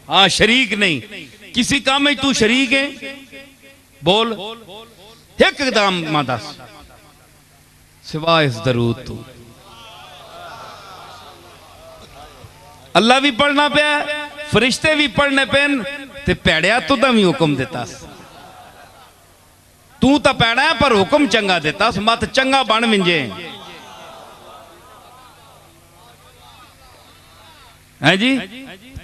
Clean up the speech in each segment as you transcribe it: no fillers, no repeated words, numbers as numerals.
हाँ शरीक नहीं, किसी काम में तू शरीक है, बोल एक एकदम दस सिवाय इस दरूद तू। अल्लाह भी पढ़ना पे, फरिश्ते भी पढ़ने पेन, ते पैड़िया तू भी हुक्म देता, तू तो पैड़ा है पर हुक्म चंगा देता, मत चंगा बन मिंजे है जी।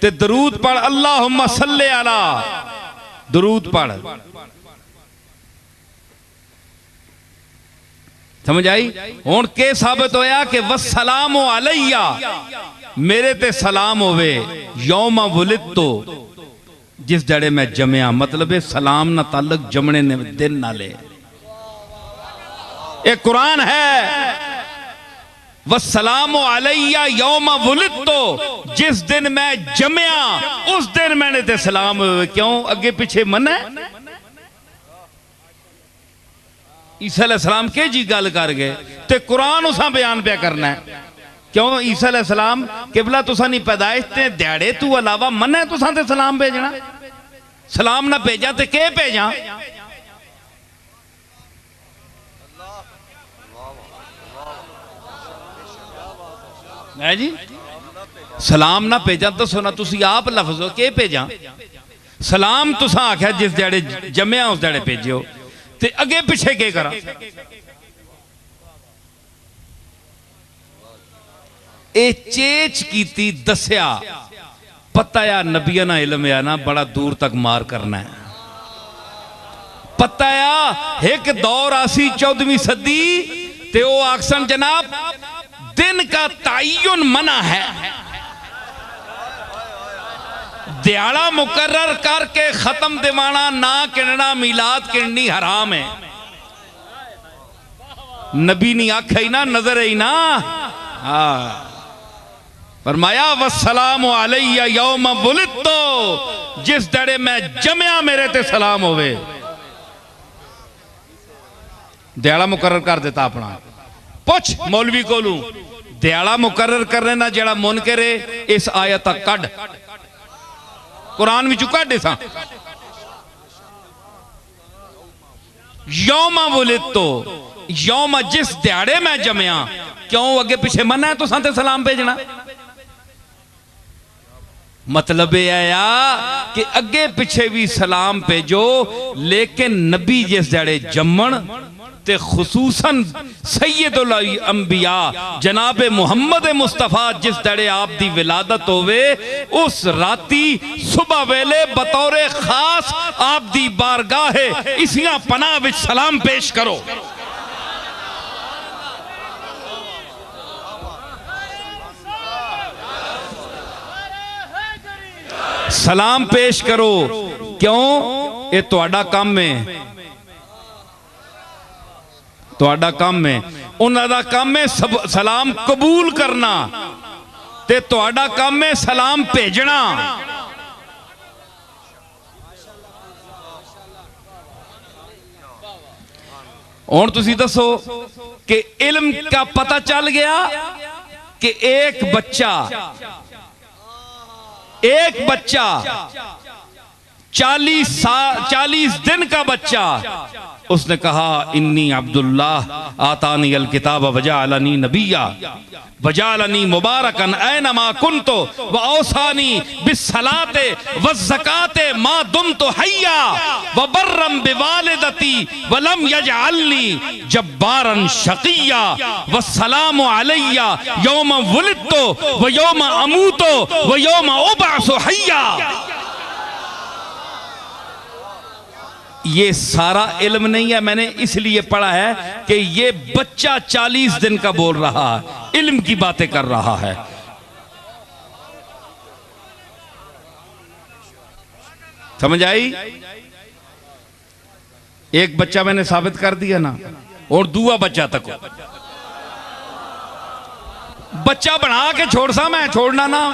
ते दरूद पढ़, अल्लाहुम्मा सल्ले अला, दरूद पढ़। समझ आई? हुण के साबित होया कि वस्सलामु अलैया, मेरे ते सलाम होवे, यौमा वुलिदतु, जिस जड़े मैं जमया, मतलब है सलाम ना ताल्लुक जमने ने दिन नाले। एक कुरान है, वस्सलामु अलैया यौमा वुलिदतु, जिस दिन मैं जमया उस दिन मैंने ते सलाम होवे। क्यों अगे पीछे मन है? ईसा अलैहिस्सलाम के जी गल कर गए ते कुरान उसा बयान पे करना है। क्यों ईसा अलैहिस्सलाम किबला तुसा नहीं पैदाइश ते दिहाड़े तू अलावा मन है तुसा ते सलाम भेजना? सलाम ना भेजा ते के भेजा? है जी, सलाम ना भेजा तो सुना तुसी आप लफ्ज हो के भेजा? सलाम तुसा आख्या जिस दिहाड़े जमया उस दिहाड़े भेजो, ते अगे पिछे के करा? ए चेच कीती दस्या, पता या नबिया ना इल्म या ना बड़ा दूर तक मार करना है। पता या एक दौर आसी 14वीं सदी ते ओ आक्सन जनाब दिन का तायुन मना है, दिहाड़ा मुकर्रर करके खत्म दिवाना ना किनना, मिलाद किननी हराम है। नबी नहीं आखा ही ना, नजर ही ना। हाँ फरमाया वस्सलामु अलैया यौम वुलिदतु, जिस दड़े मैं जमया मेरे ते सलाम होवे। दिहाड़ा मुकर्रर कर देता अपना। पुछ मौलवी कोलू, दिहाड़ा मुकर्रर करने ना जड़ा मुनकर है, इस आयत कड कुरान विचों कड सा यौमा वुलिदतु, यौमा जिस दिहाड़े मैं जमया। क्यों अगे पिछे मना है तो साथे सलाम भेजना? मतलब यह आया कि अगे पिछे भी सलाम भेजो, लेकिन नबी जिस दिहाड़े जम्मन ते खुसूसन सैयदुल अंबिया जनाबे मुहम्मद मुस्तफा जिस दड़े आप दी विलादत होवे, उस राती सुबह वेले बतौरे खास आप दी बारगाहे इसियां पनाह विच सलाम पेश करो। सलाम पेश करो। क्यों? ये तुहाडा काम है, तुहाडा काम है। उन्हां दा काम है सलाम कबूल करना, ते तुहाडा काम है सलाम भेजना। हुण तुसीं दसो कि इल्म का पता चल गया कि एक बच्चा 40 दिन का बच्चा, उसने कहा इन्नी अब्दुल्लाह आतानी अल किताब वजाअलनी नबिया वजाअलनी मुबारकन ऐनमा कुन्तु व औसानी बिस्सलाते वज़्ज़काते मा दुमतु हय्या व बर्रम बिवालिदती व लम यजअलनी जब्बारन शक़िय्या वस्सलामु अलैया यौम वुलिदतु व यौम अमूतु व यौम उबअसु हय्या। ये सारा इल्म नहीं है, मैंने इसलिए पढ़ा है कि ये बच्चा 40 दिन का बोल रहा है, इल्म की बातें कर रहा है। समझ आई? एक बच्चा मैंने साबित कर दिया ना, और दूसरा बच्चा तक बच्चा बना के छोड़ सा, मैं छोड़ना ना।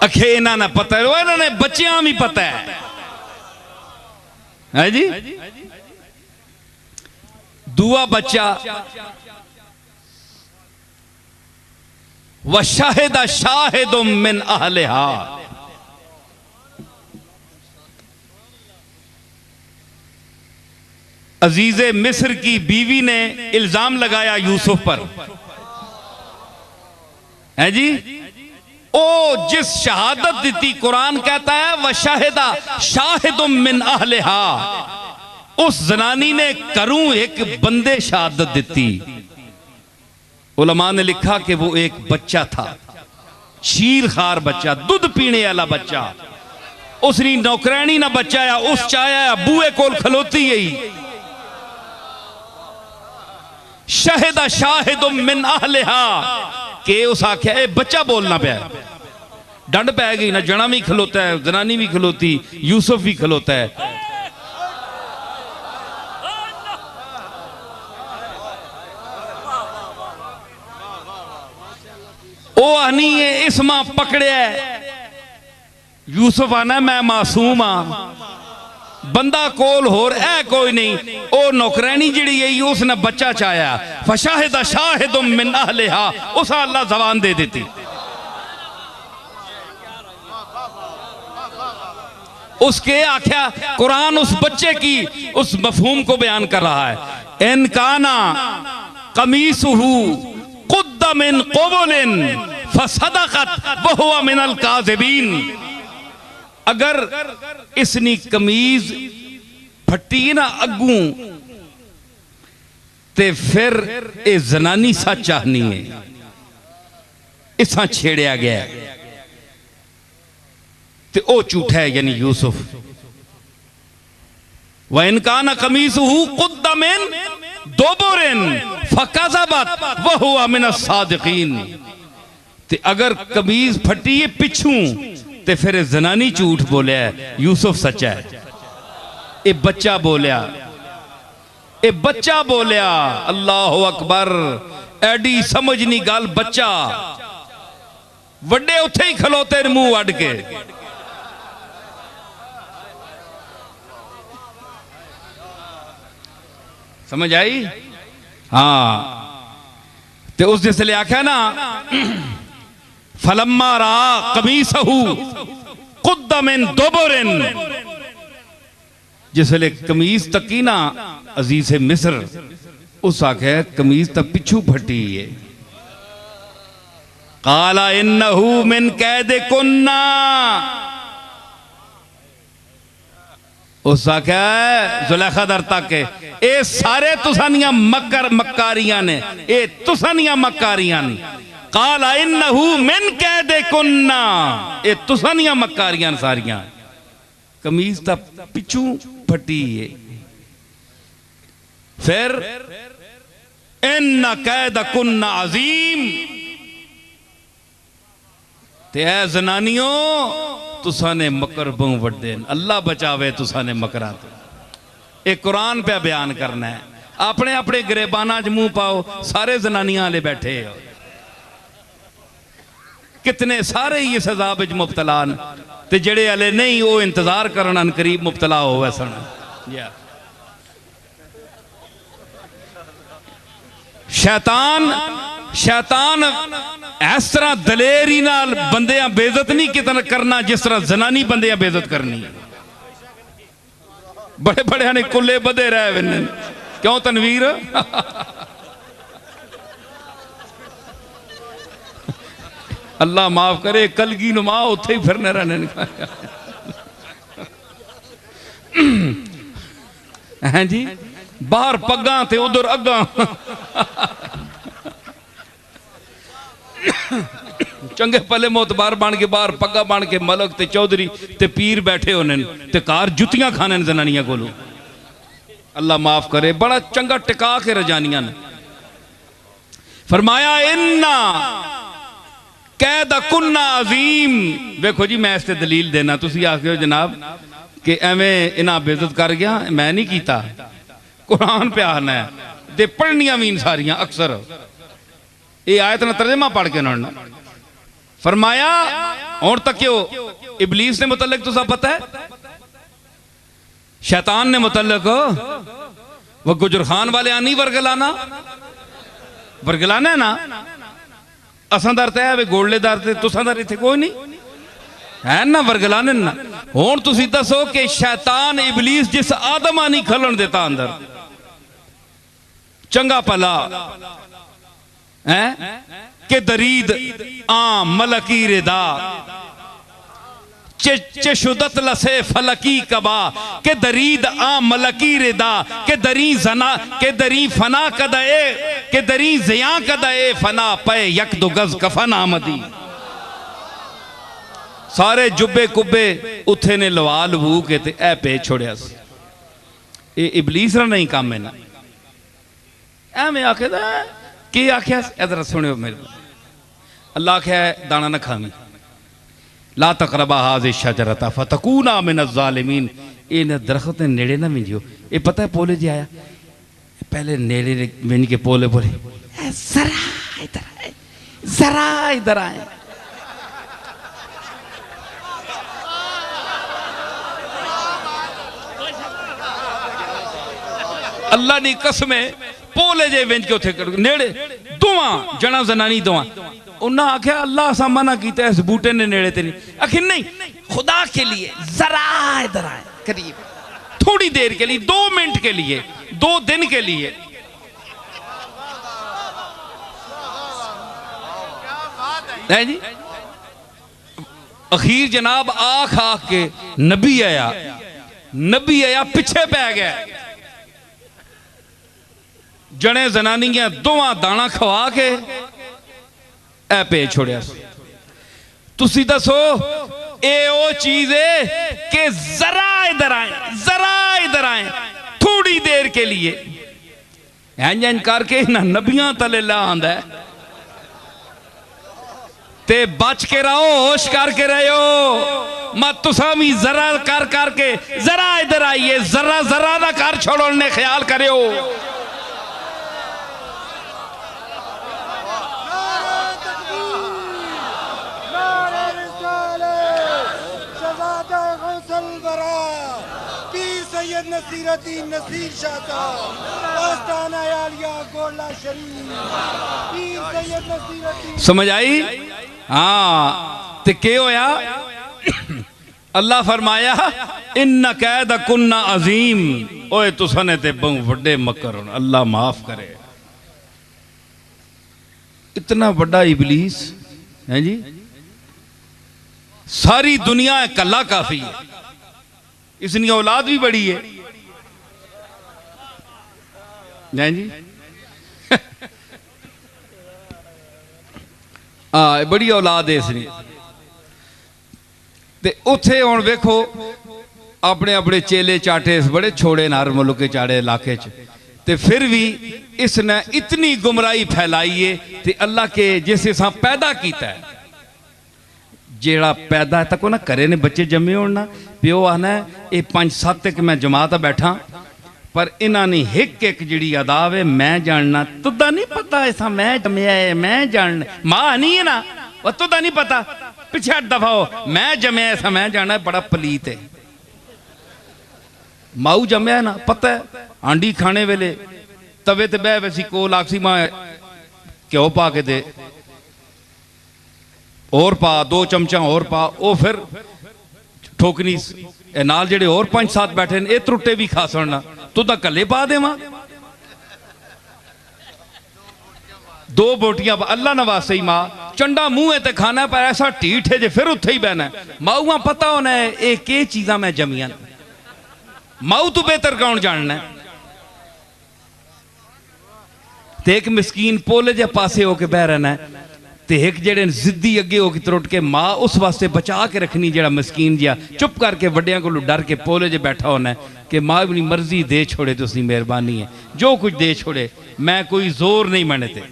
अखे इन्हों ने पता है, इन्होंने बच्चियां भी पता है जी। दूआ बच्चा व शाहिदा शाहिदुम मिन अहलिहा, अजीजे मिस्र की बीवी ने इल्जाम लगाया यूसुफ पर, है जी। ओ जिस शहादत दी, कुरान कहता है व शाहिदा शाहिदुम मिन अहलिहा, उस जनानी ने करूं एक बंदे शहादत दी। उलमा ने लिखा कि वो एक बच्चा था, शीर खार बच्चा, दूध पीने वाला बच्चा। उसने नौकरानी ना बचाया, उस चाया बूए कोल खलोती गई। शाहिदा शाहिदुम मिन अहलिहा के उस आख्या ए बच्चा बोलना पाया, डंड पै गई ना। जना भी खलोता है, जनानी भी खलोती, यूसुफ भी खलोता है। ओ आनी है इस मां पकड़िया, यूसुफ आना मैं मासूम हाँ, बंदा कोल होर है कोई नहीं। ओ नौकरानी जिहड़ी है उसने बच्चा चाया, फशाहिदा शाहिदुम मिन अहलिहा, उस अल्लाह जबान दे देती। उसके आख्या कुरान उस बच्चे की उस मफहूम को बयान कर रहा है। इन काना कमीसुहु कुद्दा मिन क़ुबुलिन फसदक़त व हुवा मिनल काज़िबीन, अगर इसनी कमीज फटी ना अगू ते फिर ए जनानी सच आनी है, इसा छेड़िया गया ते ओ झूठा है, यानी यूसुफ। व इनकान कमीसुहु कुद्दा मिन दुबुरिन फकज़बत व हुवा मिनस सादिकीन, ते अगर कमीज फटी है पिछू ते फिर जनानी झूठ बोलिया, यूसुफ सच्चा है। ए बच्चा बोलिया, ए बच्चा बोलिया, अल्लाह अकबर। एडी समझ नहीं गल, बच्चा वड्डे उथे ही खलोते मुंह अड के। समझ आई? हाँ, ते उस जिसले आख्या ना फलम्मा रा कमीसहु कुद्दा मिन दुबुरिन, जिसले कमीज तकी ना अजीज मिस्र, उस आखे कमीज तक पिछू फटी है। काला इन्नहु मिन कैदिकुन्ना, उस आखे जुलेखा दर तक ए सारे तुसानियां मक्कारियां ने, ए तुसानियां मक्कारियां ने। काला इन्नहु मिन कैदिकुन्ना, ए तुसानियां मक्कारियां सारियां। कमीज ता पिछू फटी है। फिर इन्ना कैदकुन्ना अजीम, ते ऐ जनानियों तुसा ने मकर बहु वड्डे, अल्लाह बचावे तुसा ने मकरा तो। ये कुरान पे बयान करना है, अपने अपने गिरेबाना च मुंह पाओ, सारे जनानियां वाले बैठे हो, कितने सारे ही इस अजाब च मुब्तला न, ते जेड़े हले नहीं वो इंतजार करन करीब मुब्तला होवे सन। शैतान इस तरह दलेरी नाल बंदियां बेइज्जत नहीं कितना करना जिस तरह जनानी बंदियां बेइज्जत करनी। बड़े बड़े ने कुल्ले बधे रहे, क्यों तनवीर? अल्लाह माफ करे, कलगी नुमा उत्थे ही फिरने रहने हैं जी, बाहर पग्गा ते उधर अग्गा। चंगे पले मोतबार बन के बाहर पग्गा बन के मलक ते चौधरी ते पीर बैठे होने ते कार जुतियां खाने जनानियां कोलों। अल्लाह माफ करे, बड़ा चंगा टिका के रजानियां ने फरमाया इन्ना कैदकुन्ना अजीम। देखो जी मैं इससे दलील देना, तुसी आखियो जनाब कि एवें इन्हां बेइज्जत कर गया, मैं नहीं कीता, कुरान पे आना है ते पढ़नियां भी सारियां अक्सर। ये आयत ना तर्जमा पढ़ के उन्होंने फरमाया और तक क्यों इबलीस ने मुतल्लिक तुसा पता है, शैतान ने मुतल्लिक वह गुजर खान वाले आनी वर्गलाना वर्गलाना है ना असां दर ते है गोले दर ते तुसां दर इत्थे कोई नहीं है ना वर्गलाने ना। हुण तुसीं दसो कि शैतान इबलीस जिस आदमा नहीं खलन देता अंदर चंगा भला है कि दरीद आम मलकी रिदा चशुदत लसे फलकी कबा के दरीद आ मलकी रिदा के दरी जना के दरी फना कदए के दरी जिया कदए फना पे यक दो गज कफन आमदी। सारे जुब्बे कुब्बे उथे ने लवा लवू के ते ए पे छोड़िया ये इबलीस रा नहीं काम है ना एवें आखे की आख्या इधर सुनियो मेरे अल्लाह आख्या दाना न खावी ला तकरबा हाज़िह शजरता फतकूना मिन ज़ालिमीन इन दरख्त के नेड़े ना मिंजियो। ये पता है पोले जी आया पहले नेड़े मिंज के पोले बोले जरा इधर आए अल्लाह नी कसमे पोले जे विंज के उथे नेड़े दुआ जना जनानी दुआ उन्हें आख्या अल्लाह असा मना किया इस बूटे ने नेड़े ते नहीं आखिर नहीं खुदा के लिए जरा इधर आए करीब थोड़ी देर के लिए 2 मिनट के लिए 2 दिन के लिए है जी। अखीर जनाब आख आख के नबी आया पीछे पै गया जने जनानियां दोवां दाना खवा के ए पे छोड़िया। तुसी दसो ए ओ चीज है कि जरा इधर आए थोड़ी देर के लिए इंजन करके ना नबियां तले ला आंदा ते बच के रहो होश करके रहो मत तुसा भी जरा कर करके जरा इधर आइए जरा जरा ना कर छोड़ने ख्याल करो। नसीर शाह समझ आई हाँ ते के होया अल्लाह फरमाया इन्ना कैद कुन्ना अजीम ओए तुसने ते बहु बड़े मकर अल्लाह माफ करे। इतना बड़ा इबलीस है जी सारी दुनिया कल्ला काफी है इसकी औलाद भी बड़ी है जी बड़ी औलाद है इसने ते उथे हुण वेखो अपने अपने चेले चाटे बड़े छोड़े नार मुल्क चाड़े इलाके च ते फिर भी इसने इतनी गुमराही फैलाई है ते अल्लाह के जिस हिसाब पैदा किया है जेड़ा पैदा तक ना करे ने बच्चे जमे हो ना प्यो आना ये 5-7 एक मैं जमात बैठा पर इन्हों ने एक जी अदा है मैं जानना तुदा नहीं पता ऐसा मैं जमया है मैं जानना मां नहीं है ना वह तुदा नहीं पता पिछे 8 दफा हो मैं जमया ऐसा मैं जानना बड़ा पलीत है माऊ जमया है ना पता है आंडी खाने वेले तवे ते बह वैसी कोल आखसी मां घ्यो पा के दे और पा 2 चमचा और पा वो फिर ठोकनी नाल जेड़े और 5-7 बैठे ने त्रुटे भी खा सुनना तू तो कले पा देवा 2 बोटियां अल्लाह नवासे ही मां चंडा मुंह ते खाना पर ऐसा ढीठ है जे फिर उत्थे ही बहना माऊआ पता होना है ये के चीजा मैं जमिया माऊ तू बेहतर कौन जानना है ते एक मिसकीन पोले जे पासे होके बह रहना है ते एक जेड़े जिद्दी अगे हो के त्रुट के मां उस वास्ते बचा के रखनी जेड़ा मस्कीन जिहा चुप करके वड्डियां को डर के पोले जे बैठा होना है कि मां अपनी मर्जी दे छोड़े तुसी मेहरबानी है जो कुछ दे छोड़े मैं कोई जोर नहीं मनते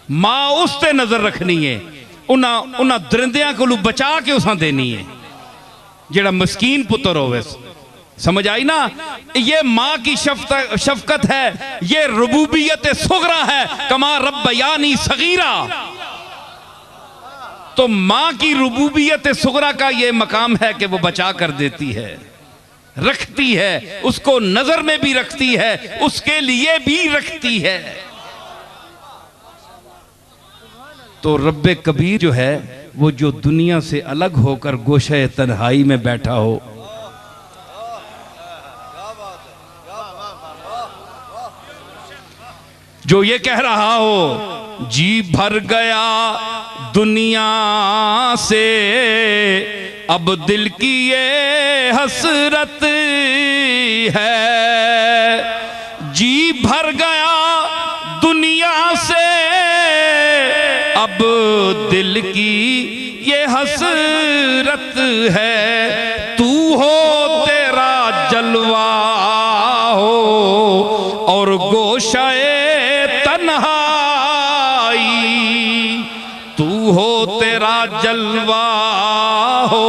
मां उस ते नजर रखनी है उन्हां दरिंदियां को बचा के उसा देनी है जेड़ा मस्कीन पुत्र होवे समझ आई ना ये मां की शफकत है ये रुबूबियत सुगरा है कमा रब्बयानी सगीरा तो मां की रुबूबियत सुगरा का ये मकाम है कि वो बचा कर देती है रखती है, उसको नजर में भी रखती है, उसके लिए भी रखती है। तो रब्बे कबीर जो है वो जो दुनिया से अलग होकर गोशे तन्हाई में बैठा हो, जो ये कह रहा हो जी भर गया दुनिया से, अब दिल की ये हसरत है। जी भर गया दुनिया से, अब दिल की ये हसरत है। तू हो तेरा जलवा हो और गोशाए तन्हाई, तू हो तेरा जलवा हो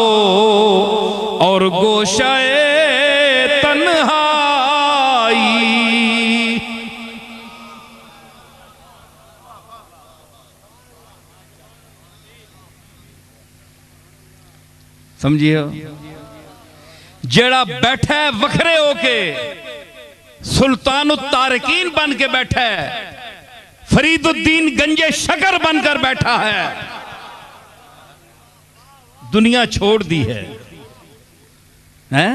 और गोशाए तन्हाई। समझिए, जेड़ा बैठा है वखरे होके, सुल्तान तारकीन बन के बैठा है, फरीदुद्दीन गंजे शकर बनकर बैठा है, दुनिया छोड़ दी है, हैं?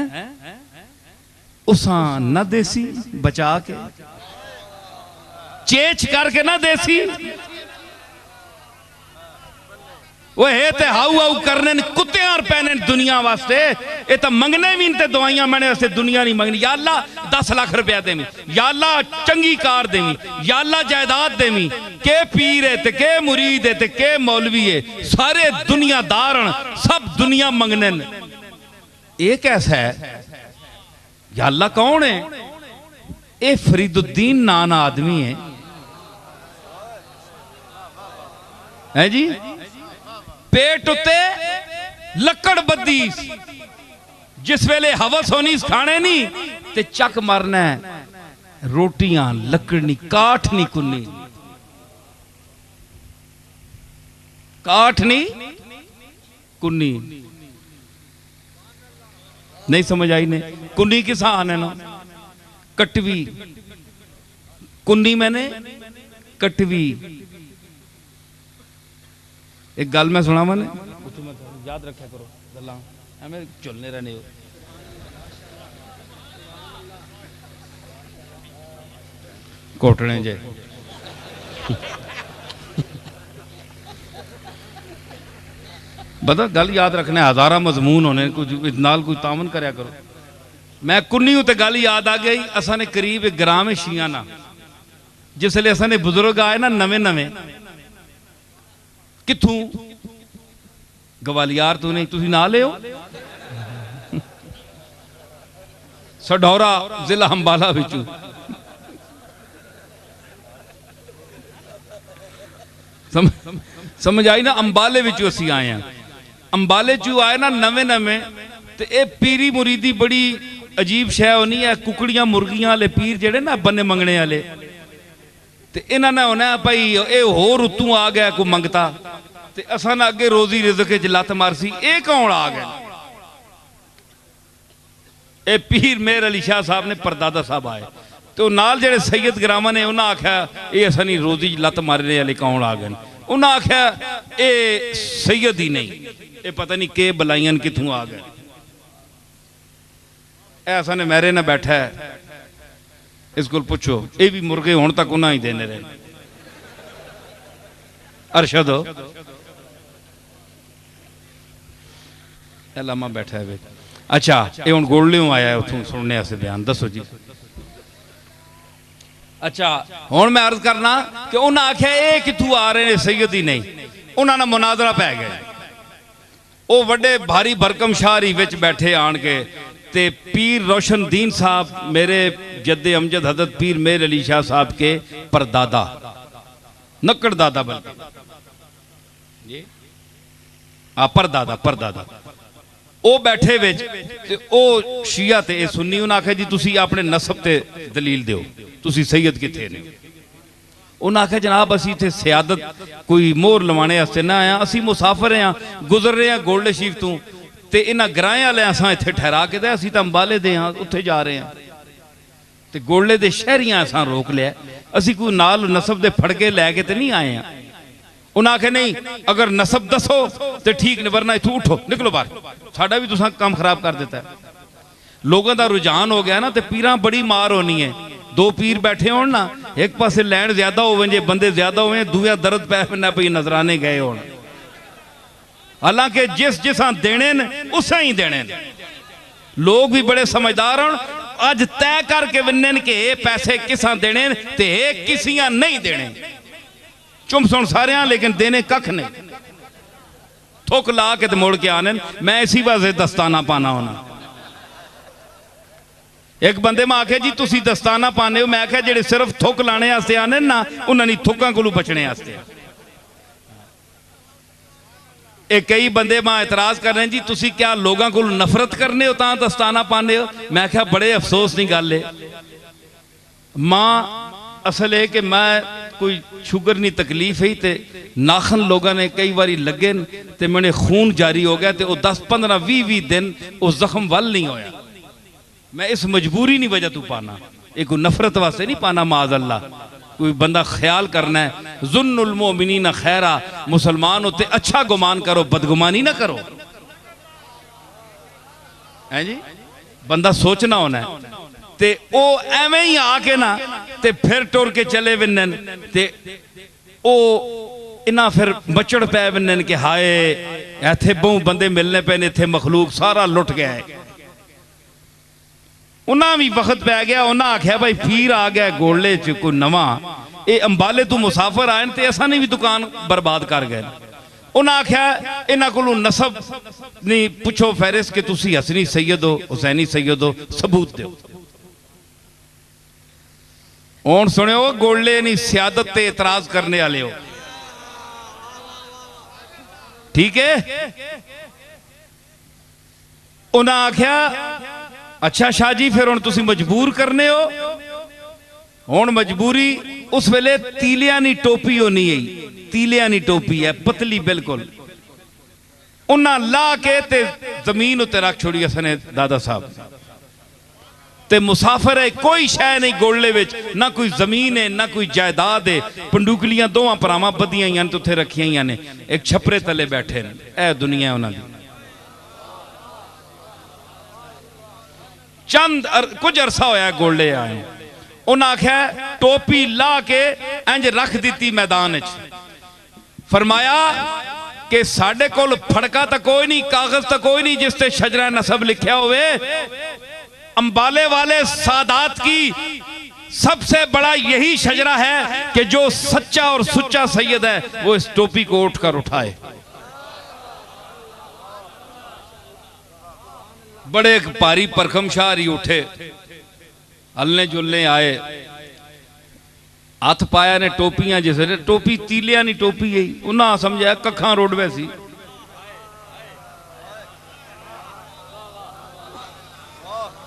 उसा न देसी बचा के, चेच करके ना देसी, वो है ते हाउ हाउ करने कुत्ते और पैने दुनिया वास्ते। ये तो मंगने भी ते दवाइयां मैंने वास्ते दुनिया नहीं मंगनी। या अल्लाह 10 लाख रुपया देवी, या अल्लाह चंगी कार देवी, या अल्लाह जायदाद देवी। के पीर है ते के मुरीद है ते के मौलवी है, सारे दुनियादार सब दुनिया मंगने। ये कैसा है? या अल्लाह कौन है? ये फरीदुद्दीन नाना आदमी है जी। पेट उत्ते लकड़ बद्दी, जिस वेले हवस होनी खाने नहीं ते चक मरना है। रोटियां लकड़नी काठ नहीं कुन्नी, काठ नहीं कुन्नी। नहीं समझ आई ने? कुन्नी किस आने ना, कटवी कुन्नी मैंने कटवी। एक गल मैं सुना मैंने, याद रखा करो गल्लां एवें झुलने रहने हो। कोटने जे बता गल याद रखने, हजारा मजमून होने, कुछ नाल कुछ तामन करया करो। मैं कुन्नी उत्ते गल याद आ गई। असा ने करीब एक ग्राम है शियाना, जिसले असा ने बुजुर्ग आए ना नवे नवे, किथों गवालियार तो नहीं, तुसी ना ले सढौरा जिला अंबाला बिचू। समझ आई ना? अंबाले बिचू असी आए हैं। अंबाले चू आए ना नवे नवे, तो ये पीरी मुरीदी बड़ी अजीब शै होनी है। कुकड़ियां मुर्गियां वाले पीर जेड़े ना बन्ने मंगने वाले, ते इन्होंने होना भाई ये होर उतों आ गया कोई मंगता, ते असा ना अगे रोजी रिज़्क़ च लत मारसी। ये कौन आ गया? ये पीर मेहर अली शाह साहब ने परदादा साहब आए, तो नाल जेड़े सैयद ग्रामा ने उन्हें आख्या ये असा नहीं रोजी लत मारने वाले कौन आ गए। उन्हें आख्या ये सैयद ही नहीं, ये पता नहीं के बलाइयां कितों आ गए। ऐसा ने मेरे ना बैठा है, इस को पूछो। ये भी मुर्गे हुण तक उन्हें ही देने रहे। अरशद लामा बैठा है। अच्छा, ये हुण गोलड़ियों आया है उथों सुनने से बयान, दसो जी। अच्छा, हुण मैं अर्ज करना कि उन्हें आख्या ये कितों आ रहे हैं, सैयद ही नहीं। उन्होंने मुनाजरा पै गया। वो बड़े भारी भरकम शाहरी विच बैठे आन के, ते पीर रोशन दीन साहब मेरे जद्दे अमजद हजरत पीर मेहर अली शाह साहब के परदादा, नक्कड़ दादा बल्कि परदादा परदादा, वो बैठे विच ते ओ शिया ते सुन्नी। उन्हें आख्या जी तुसी अपने नसब ते दलील दिओ, तुसी सैयद किथे ने? उन्हें आख्या जनाब असी इत्थे सियादत कोई मोहर लवाने वास्ते ना आया, असी मुसाफिर हैं, गुजर रहे हैं गोल्ड शीफ तो, तो इन्होंने ग्राएं वाले असा इत्थे ठहरा के असीं तां अंबाले दे हाँ उत्थे जा रहे हैं तो गोले दे शहरियां असा रोक लिया असी कोई नाल नसब दे फड़के लैके तो नहीं आए हैं। उन्हें आखे नहीं अगर नसब दसो तो ठीक नहीं वरना इथों उठो निकलो बाहर साडा भी तुसां काम खराब कर देता है। लोगों का रुझान हो गया ना तो पीरां बड़ी मार होनी है। दो पीर बैठे हो ना एक पासे लैंड ज्यादा हो जे बंदे ज्यादा हो दूया दर्द पै पैना पई नजराने गए हो। हालांकि जिस जिसा देने उस ही देने लोग भी बड़े समझदार हो अज तय करके विन्न के पैसे किसा देने ते किसियां नहीं देने चुम सुन सारे लेकिन देने कख नहीं थुक ला के मोड़ के आने मैं इसी वास्ते दस्ताना पाना होना। एक बंदे में आखे जी तुसी दस्ताना पाने हो मैं आख्या जेडे सिर्फ थुक लाने वास्ते आने ना उन्होंने थुकों को बचने वास्ते। एक कई बंदे मां एतराज कर रहे हैं जी तुसी क्या लोगों को नफरत करने हो तां दस्ताना पाने हो। मैं आख्या बड़े अफसोस की गल है मां असल है कि मैं कोई शुगर नहीं तकलीफ ही ते नाखन लोगों ने कई बारी लगे ते मैंने खून जारी हो गया तो 10-15-20 दिन उस जख्म वल नहीं होया। मैं इस मजबूरी नहीं वजह तू पाना एक नफरत वास्ते नहीं पाना माज अल्लाह कोई बंदा ख्याल करना है जुन्नुल मोमिनीन खैरा मुसलमान होते अच्छा गुमान करो बदगुमानी ना करो है जी बंदा सोचना होना है ते ओ एवें ही आके ना ते फिर टुर के चले विन्न ते ओ इना फिर मचड़ पै विन्न के हाय इत्थे बहु बंदे मिलने पे इत्थे मखलूक सारा लुट गया है। उन्हें भी वक्त पै गया उन्हें आख्या भाई पीर आ गया गोले च कोई नवा ये अंबाले तू मुसाफर आए तो असा नहीं भी दुकान बर्बाद कर गए। उन्हें आख्या इन्हों को नसब नहीं पुछो फहरिस्त कि तुसी हसनी सैयद हो हुसैनी सैयद हो सबूत दो। हुण सुनियो गोले नहीं सियादत ते एतराज करने वाले हो ठीक है। उन्हें आख्या अच्छा शाह जी फिर हुण तुसी मजबूर करने हो। हुण मजबूरी उस वेले तीलियानी टोपी होनी है तीलियानी टोपी है पतली बिल्कुल उन्हें ला के ते जमीन उत्ते रख छोड़ी असने दादा साहब ते मुसाफिर है कोई शह नहीं गोले विच ना कोई जमीन है ना कोई जायदाद है पंडुकलियां दोवां भरावां बदियां तो उत्थे रखियां ने एक छपरे तले बैठे ने ए दुनिया उन्हां दी। चंद कुछ अरसा होया गोले आए उन्हें आख्या टोपी ला के इंज रख दी मैदान फरमाया कि साडे कोल फड़का तो कोई नहीं कागज तो कोई नहीं जिसते शजरा नसब लिखा हुए। अंबाले वाले सादात की सबसे बड़ा यही शजरा है कि जो सच्चा और सुच्चा सैयद है वो इस टोपी को उठकर उठाए। बड़े भारी परखम शाहरी उठे हलने जुलने आए हाथ पाया ने टोपियां जिस टोपी तीलिया नहीं टोपी है उन्हें समझा कखा रोडवे सी।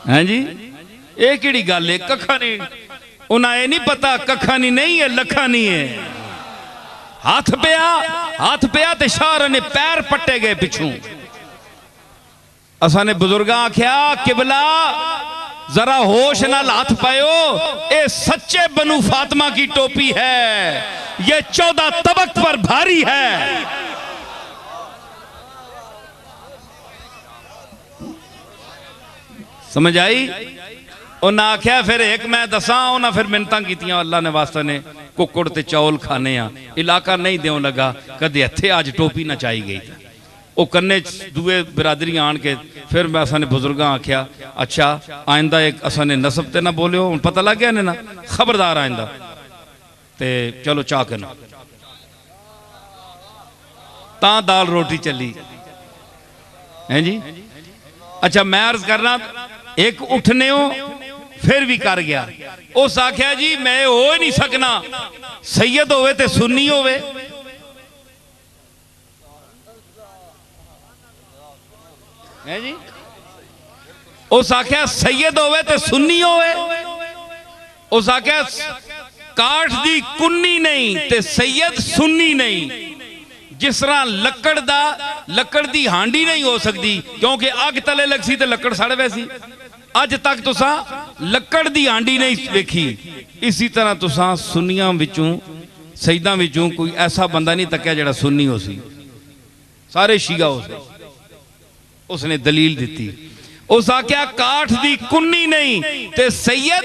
हैं जी ये किहड़ी गल है कखा नहीं उन्हें ये नहीं पता कखा नहीं है लखा नहीं है। हाथ पिया ते शाह ने पैर पट्टे गए पिछू। असा ने बुजुर्गा आख्या किबला जरा होश नाल हाथ पायो ये सच्चे बनु फातिमा की टोपी है ये 14 तबक पर भारी है। समझ आई। उन्हें आख्या फिर एक मैं दसा उन्हें फिर मिन्नतां कीतियां अल्लाह ने वास्ते ने कुकड़ ते चौल खाने इलाका नहीं देव लगा कदे इत्थे अज टोपी ना चाही गई वो कन्ने दुए बिरादरी आन के फिर मैं असा ने बुजुर्गा आख्या अच्छा आइंदा एक असा ने नसब ते ना बोलियो हुण पता लग गया ने ना खबरदार आइंदा ते चलो चाह के ना ता दाल रोटी चली है जी। अच्छा मैं अर्ज करना एक उठने हो फिर भी कर गया उस आख्या जी मैं हो ही नहीं सकना सैयद होवे ते सुन्नी होवे। है जी उस आख्या सैयद होवे ते सुन्नी होवे। उस आख्या काठ दी कुन्नी नहीं ते सैयद सुन्नी नहीं जिस तरह लकड़ दी हांडी नहीं हो सकती क्योंकि अग तले लग सी ते लकड़ सड़ वैसी। अज तक तुसा लकड़ दी हांडी नहीं वेखी। इसी तरह तुसा सुन्नियां विचों सईदां विचों कोई ऐसा बंदा नहीं तकिया जिहड़ा सुन्नी हो सी, सारे शिया हो सी। उसने दलील दी, उस आख्या काठ दी कुन्नी नहीं ते सैयद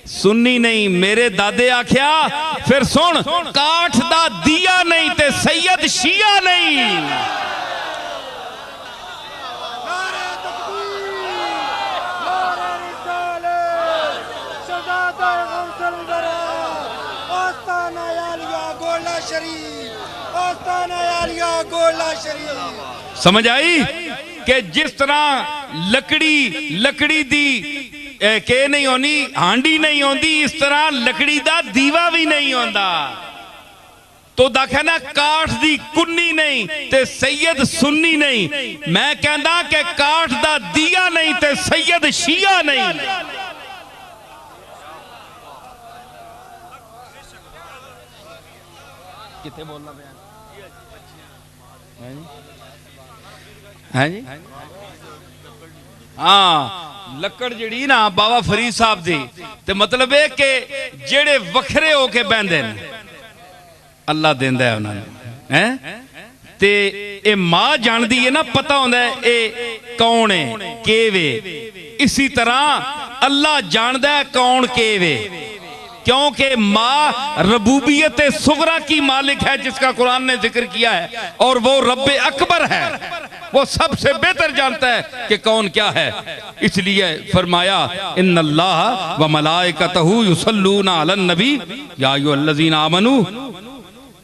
सुन्नी नहीं। मेरे दादे आख्या फिर सुन, काठ दा दिया नहीं ते सैयद शिया नहीं। समझ आई कि जिस तरह लकड़ी दी के नहीं होनी, हांडी नहीं होती, इस तरह लकड़ी दा दीवा भी नहीं होता। तो देखा ना, काठ दी कुन्नी नहीं ते सैयद सुन्नी नहीं। मैं कहना कि काठ दा दिया नहीं ते सैयद शिया नहीं। किथे बोलना पे है जी? हाँ, लकड़ जड़ी ना बाबा फरीद साहब दी ते मतलब है कि जेड़े वखरे होके बहंदे ने अल्लाह देंदा है उन्होंने, हैं ते ए मां जानदी है ना, पता होंदा है ए कौन है केवे। इसी तरह अल्लाह जानदा है कौन केवे, क्योंकि माँ रबूबियत सुगरा की मालिक है जिसका कुरान ने जिक्र किया है, और वो रब्बे अकबर है, वो सबसे बेहतर जानता है कि कौन क्या है। इसलिए फरमाया इन्नल्लाह व मलाइकतहू युसल्लूना अलन नबी या अय्युहल्लज़ीना आमनू।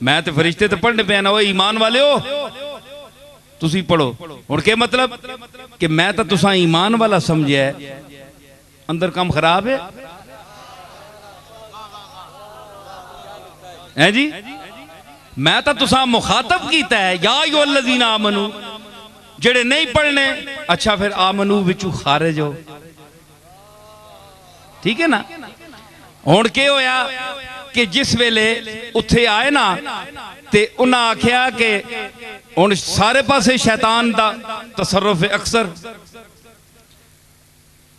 मैं तो फरिश्ते तो पढ़ने पे ना, वो ईमान वाले हो तुसी पढ़ो। और क्या मतलब कि मैं तो तुसा ईमान वाला समझे, अंदर काम खराब है जी। मैं तो तुसा मुखातब कीता है या अय्युहल्लज़ीना आमनू, जेड़े नहीं पढ़ने अच्छा फिर आमनू विचू खारिज हो, ठीक है ना। हुण के होया कि जिस वेले उत्थे आए ना ते उन्हें आख्या कि हुण सारे पासे शैतान दा तसर्रुफ है अक्सर,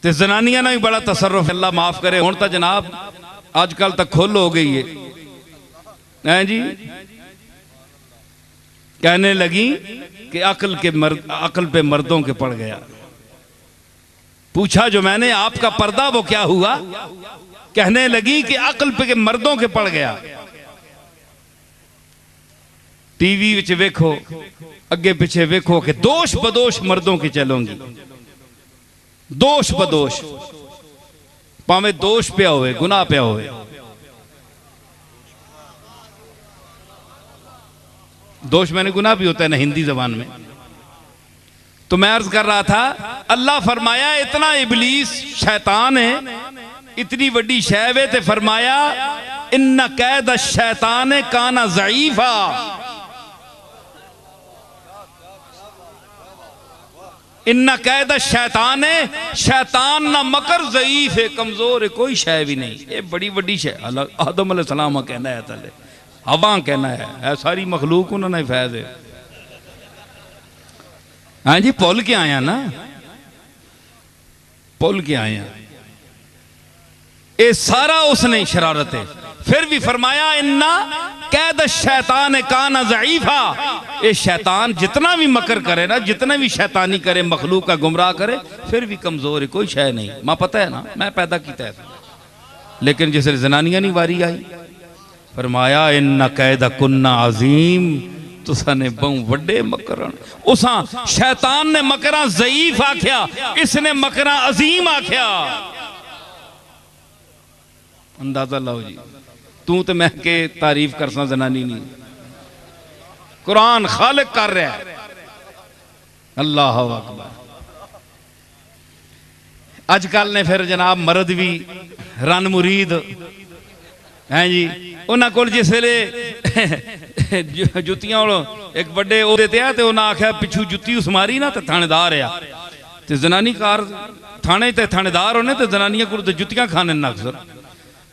ते जनानियां ना भी बड़ा तसर्रुफ, अल्लाह माफ करे। हुण तो जनाब आजकल तक खुल हो गई है जी। कहने लगी कि अकल पे मर्दों के पड़ गया। पूछा जो मैंने आपका पर्दा वो क्या हुआ, कहने लगी कि अकल पे मर्दों के पड़ गया। टीवी विच वेखो, अगे पीछे वेखो कि दोष बदोश मर्दों की चलोगी, दोष बदोश, भावे दोष पिया होवे, गुनाह पिया होवे। दोष मैंने गुनाह भी होता है ना हिंदी जबान में। तो मैं अर्ज कर रहा था, अल्लाह फरमाया इतना इबलीस शैतान है, इतनी बड़ी शैव है, ते फरमाया इन्ना कैद शैतान काना ज़ईफा। इन्ना कैद शैतान है, शैतान ना मकर ज़ईफ है, कमजोर है, कोई शै भी नहीं। ये बड़ी बड़ी शै आदम अलैहिस्सलाम कहना है, तले हवा कहना है सारी मखलूक उन्होंने फैज है। हाँ जी, भुल के आया ना, भुल के आया, ये सारा उसने शरारत है। फिर भी फरमाया इन्ना कैद शैतान काना ज़ईफा। ये शैतान जितना भी मकर करे ना, जितना भी शैतानी करे, मखलूक का गुमराह करे, फिर भी कमजोर है, कोई शय नहीं। मां पता है ना, मैं पैदा किया है, लेकिन जिस जनानियां नहीं वारी आई, फरमाया इन्ना कैदा कुन्ना अजीम, तुसा ने बहु वड्डे मकरन। उसा शैतान ने मकरा ज़ईफ आख्या, इसने मकरा अजीम आख्या। अंदाजा लाओ जी, तू तो मैं के तारीफ करसा जनानी नहीं, कुरान खालिक कर रहा है। अल्लाह अकबर। अजकल ने फिर जनाब मर्द भी रन मुरीद हैं जी, उन्होंने को जिस वे जुतियां एक बड़े ओहदे ते है, ते उन्हें आख्या पिछू जुत्ती उस मारी ना, तो थानेदार आ, ते जनानी कार थाने ते थानेदार होने, तो जनानियां को जुत्तियां खाने ना अक्सर।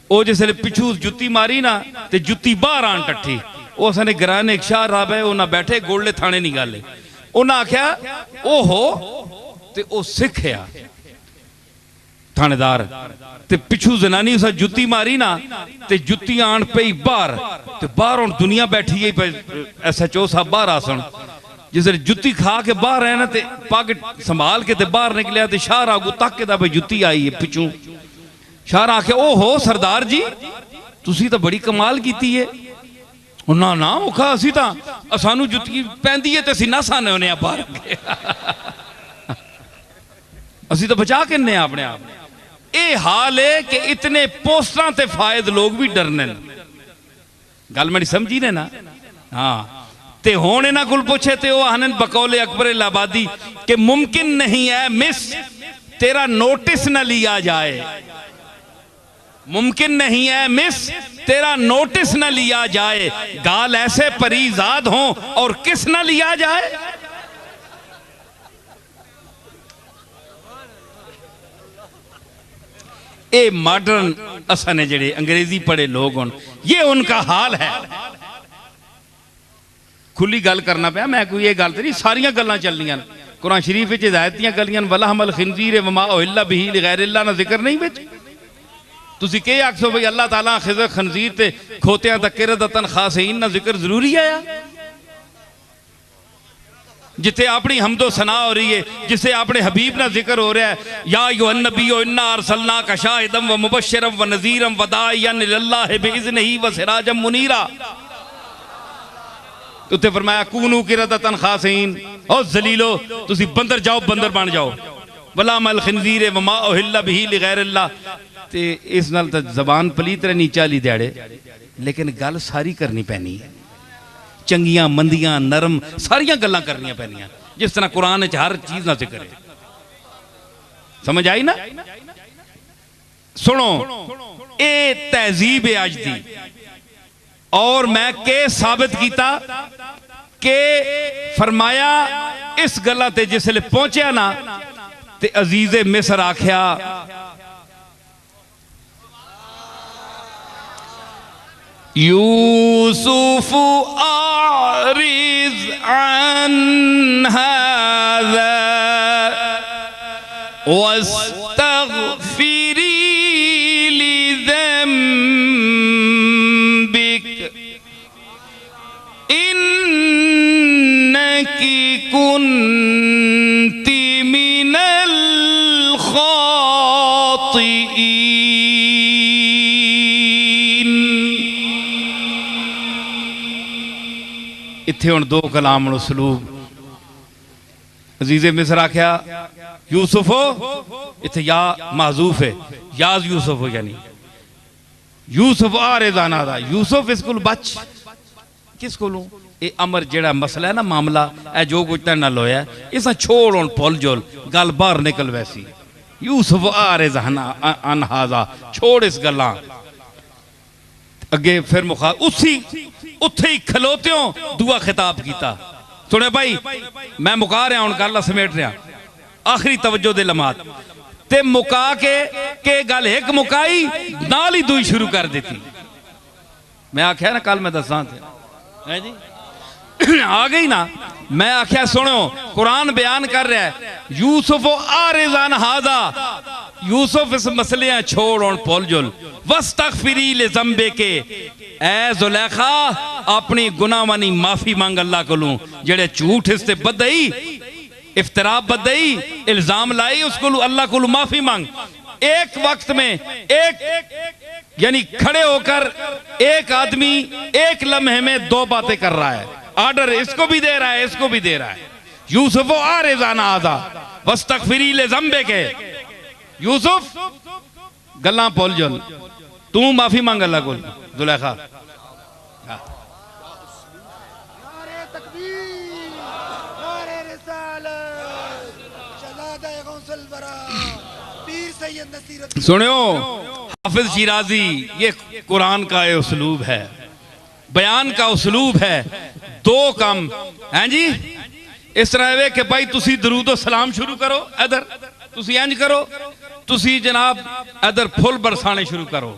वो जिस पिछू जुत्ती मारी ना, ते जुत्ती बाहर आन टट्ठी, वो असने गराने एक शाह राब है उन्हें बैठे गोल्डे थाने नहीं गल उन्हें आख्या ओहो ते ओ सिख आ थानेदार ते पिछू जनानी उस जुत्ती मारी ना ते जुत्ती आन पई बाहर ते बाहर हुण दुनिया बैठी है SHO साहब बाहर आसन जिस जुत्ती खा के बाहर है ना ते पग संभाल के ते बाहर निकलिया ते शाह आगू तक के भाई जुत्ती आई है पिछू शाह आखे ओहो सरदार जी तुसी तो बड़ी कमाल की है ना ना औखा असी तो सानू जुत्ती पैंदी है तो असी ना सहने होने बाहर असी तो बचा के अपने आप ये हाल है कि इतने पोस्टर ते फायद लोग भी डरने गल मेरी समझी ने ना हाँ ते हुण इन्हां कोल पुछे ते वो आखन बकौले अकबर इलाहाबादी कि मुमकिन नहीं है मिस तेरा नोटिस न लिया जाए मुमकिन नहीं है मिस तेरा नोटिस न लिया जाए गाल ऐसे परीजाद हो और किस न लिया जाए ये मॉडर्न असने जेड़े अंग्रेजी पढ़े लोग हों ये उनका हाल है खुली गल करना पाया मैं कोई ये गल तो नहीं सारिया गल्लां चलनियां कुरान शरीफ विच हिदायत दियां गल्लियां वला हमल खिंजीर वमा उहिल्ला बिही लिगैरिल्लाह ना जिक्र नहीं विच तुसी के आखो भाई अल्लाह ताला खिज़र खंजीर ते खोतियां तक किरदतन खासीन ना जिक्र जरूरी है जिथे अपनी हमदो सना हो रही है जिसे अपने हबीब ना जिक्र हो रहा है या अय्युहन नबिय्यु इन्ना अरसलनाका शाहिदम व मुबश्शिरम व नज़ीरम व दाइयन इलल्लाहि बिइज़निही व सिराजम मुनीरा उत्ते फरमाया कूनू किरदतन खासीन ओ जलीलो तुसी बंदर जाओ बंदर बन जाओ वला मल खिंजीर व मा उहिल्ला बिही लिगैरिल्लाह ते इस नाल तो जबान पलीत रहनी 40 दिहाड़े लेकिन गल सारी करनी पैनी है चंगियां मंदियां नरम सारिया गल्लां करनियां पैनियां जिस तरह कुरान च हर चीज ना जिक्र है समझ आई ना सुनो ये तहजीब है अज दी और मैं के साबित किया के फरमाया इस गल्ला ते जिसले पहुंचा ना ते अजीजे मिस्र आख्या यूसुफ आरिज अन हाज़ा वस्तग़फिरी लिज़ंबिक इन्नकी कुन्ती मिनल खातिईन इत्थे हुण दो कलाम उसलूब अजीज़े मिस्र आख्या यूसुफो इत्थे या माजूफ है याज यूसुफ यानी यूसुफ आरेजाना दा यूसुफ इस कोल बच किस कोलों ये अमर जेड़ा मसला है ना मामला ए जो कुछ तेरे नाल होया इसा छोड़ हुण भुल जुल गल बाहर निकल वैसी यूसुफ आरेजाना अन हाज़ा छोड़ इस गल्लां अगे फिर मुखा उसी उत्थे ही खलोत्यों दुआ खिताब किया सुने भाई मैं मुका रहा हूं गल समेट रहा आखिरी तवज्जो दे लम्हात ते मुका के गल एक मुकाई नाल ही दुई शुरू कर दी मैं आख्या ना कल मैं दसा है जी आ गई ना मैं आख्या सुनो कुरान बयान कर रहा है यूसुफ आरिज़ान हाज़ा यूसुफ इस मसले छोड़ और भुल जुल वस्तग़फिरी लिज़ंबे के ऐ ज़ुलेखा अपनी गुनाहवानी माफी मांग अल्लाह कोलों जेड़े झूठ इस ते बदई इफ्तरा बदई इल्जाम लाई उसको अल्लाह को माफी मांग एक वक्त में एक यानी खड़े होकर एक आदमी एक लम्हे में दो बातें कर रहा है ऑर्डर इसको भी दे रहा है इसको भी दे रहा है यूसुफ आरिज़ान हाज़ा वस्तग़फिरी लिज़ंबे के यूसुफ गल्लां भुल जुल तू माफी मांग अल्लाह को ज़ुलेखा सुनियो हाफिज शिराजी ये कुरान का ये उसलूब है बयान का उसलूब है दो काम हैं जी इस तरह वे कि भाई तुसी दरूद सलाम शुरू करो इधर तुसी इंज करो तुसी जनाब इधर फुल बरसाने शुरू करो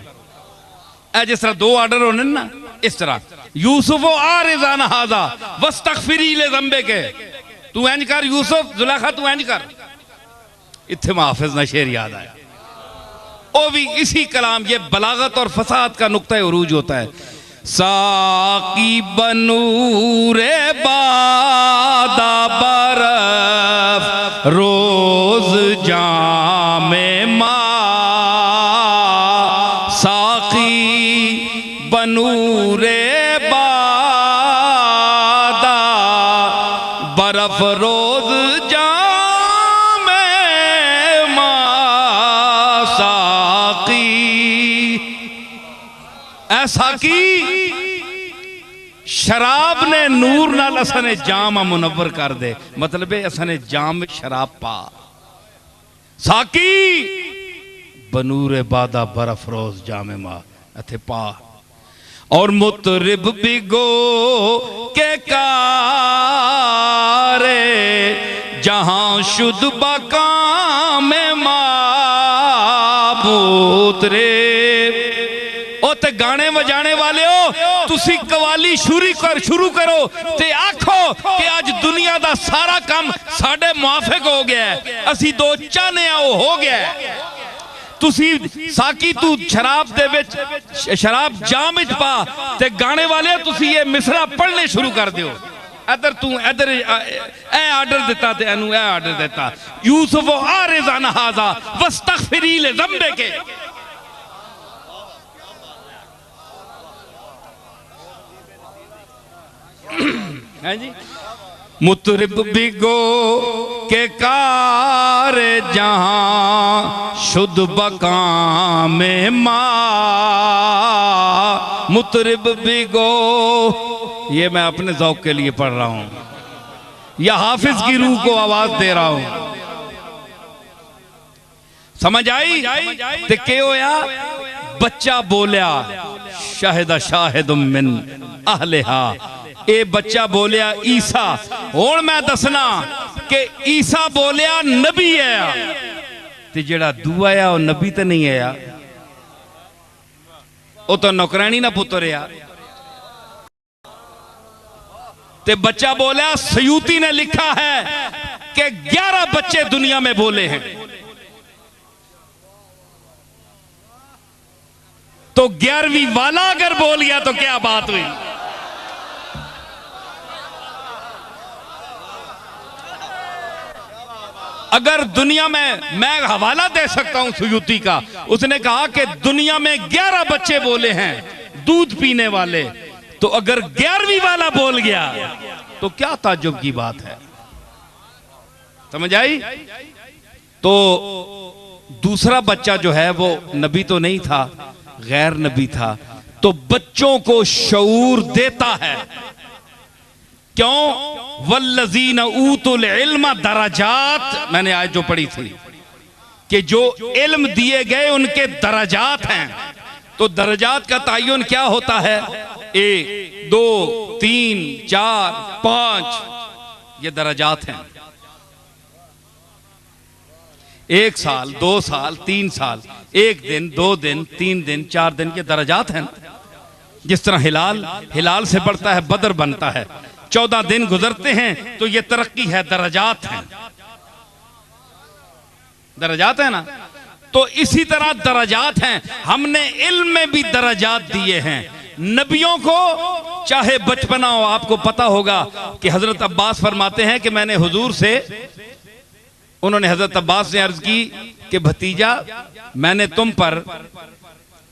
ए जिस तरह दो आर्डर होने ना इस तरह यूसुफ आरिज़ान हाजा वस्तगफिरी ले ज़ंबे के, तू इंज कर यूसुफ, जुलेखा तू इंज कर। इत्थे हाफिज ना शेर याद आया, वो भी इसी कलाम, ये बलागत और फसाद का नुक्ता उरूज होता है। साकी बनूरे बादा बरफ रोज जामे मा, साकी बनूरे बादा बरफ रोज जामे मा, साकी ऐसा की शराब ने नूर नाल असने जाम मुनव्वर कर दे, मतलब है असने जाम शराब पा। साकी बनूरे बादा बरफ रोज जामे मा अथे पा। और मुतरिब बिगो के कारे जहां शुद्ध बकाम माबूत रे। ओ ते गाने बजाने वाले हो, तुसी कवाली शुरू करो ते आखो कि आज दुनिया दा सारा काम साडे मुआफिक हो गया है, असी दो चाहने वो हो गया है। तुसी साकी तू शराब दे विच शराब जाम विच पा ते गाने वाले तुसी ये मिसरा पढ़ने शुरू कर दियो। इधर तू इधर ए आर्डर दिता ते एनु ए आर्डर दिता, यूसुफ आरिज़ान हाजा वस्तगफिरी ले ज़ंबे के। हैं जी, मुतरिब बिगो के कार जहां शुद्ध बकाम मा, मुतरिब बिगो, ये मैं अपने ज़ौक़ के लिए पढ़ रहा हूं या हाफिज की रूह को आवाज दे रहा हूं। समझ आई? ते के होया, बच्चा बोलिया शाहिदा शाहिदुम मिन अहलिहा, ए बच्चा बोलिया ईसा। हुण मैं दसना कि ईसा बोलिया नबी है, ते जेड़ा दूआ है वो नबी तो नहीं है, वो तो नौकरानी ना पुत्र है। ते बच्चा बोलिया, सयूती ने लिखा है कि 11 बच्चे दुनिया में बोले हैं, तो 11वीं वाला अगर बोल गया तो क्या बात हुई। अगर दुनिया में, मैं हवाला दे सकता हूं सयूती का, उसने कहा कि दुनिया में 11 बच्चे बोले हैं दूध पीने वाले, तो अगर 11वीं वाला बोल गया तो क्या ताज्जुब की बात है। समझ आई? तो दूसरा बच्चा जो है वो नबी तो नहीं था, गैर नबी था, तो बच्चों को शऊर देता है। क्यों? वल्लज़ीन ऊतुल इल्म दरजात, मैंने आज जो पढ़ी थी कि जो इल्म दिए गए उनके दरजात हैं। तो दरजात का तायुन क्या होता है? 1 2 3 4 5, ये दरजात हैं। 1 साल 2 साल 3 साल, 1 दिन 2 दिन 3 दिन 4 दिन, ये दरजात हैं। जिस तरह हिलाल से बढ़ता है बदर बनता है, 14 दिन गुजरते हैं तो ये तरक्की है, दरजात हैं, दरजात है ना। तो इसी तरह दरजात हैं। हमने इल्म में भी दरजात दिए हैं नबियों को, चाहे बचपना हो। आपको पता होगा कि हजरत अब्बास फरमाते हैं कि मैंने हुजूर से, उन्होंने हजरत अब्बास ने अर्ज की कि भतीजा, मैंने तुम पर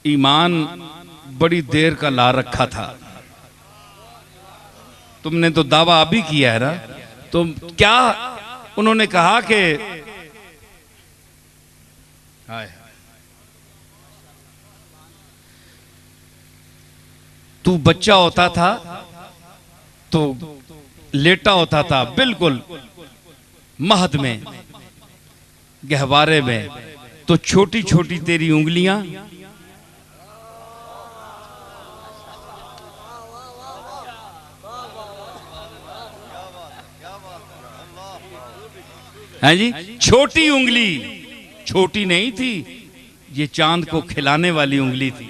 ईमान बड़ी देर का ला रखा था, तुमने तो दावा अभी किया है ना, तो क्या? उन्होंने कहा कि तू बच्चा होता था तो लेटा होता था बिल्कुल महद में, गहवारे में, तो छोटी छोटी तेरी उंगलियां हैं जी, छोटी उंगली, छोटी नहीं थी, ये चांद को खिलाने वाली उंगली थी,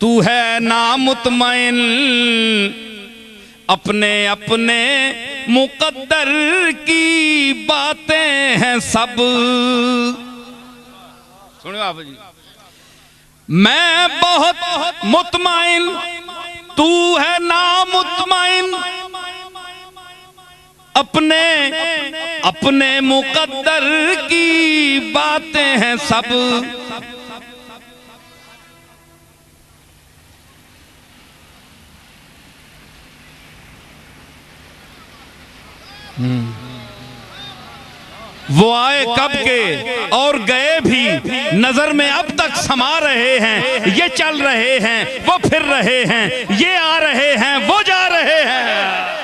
तू है नामुतमइन, अपने अपने मुकद्दर की बातें हैं सब। सुनिए आप जी, मैं बहुत मुतमइन, तू है नामुतमइन, अपने अपने मुकद्दर की बातें हैं सब। वो आए कब के और गए भी, नजर में अब तक समा रहे हैं। ये चल रहे हैं, वो फिर रहे हैं, ये आ रहे हैं, वो जा रहे हैं।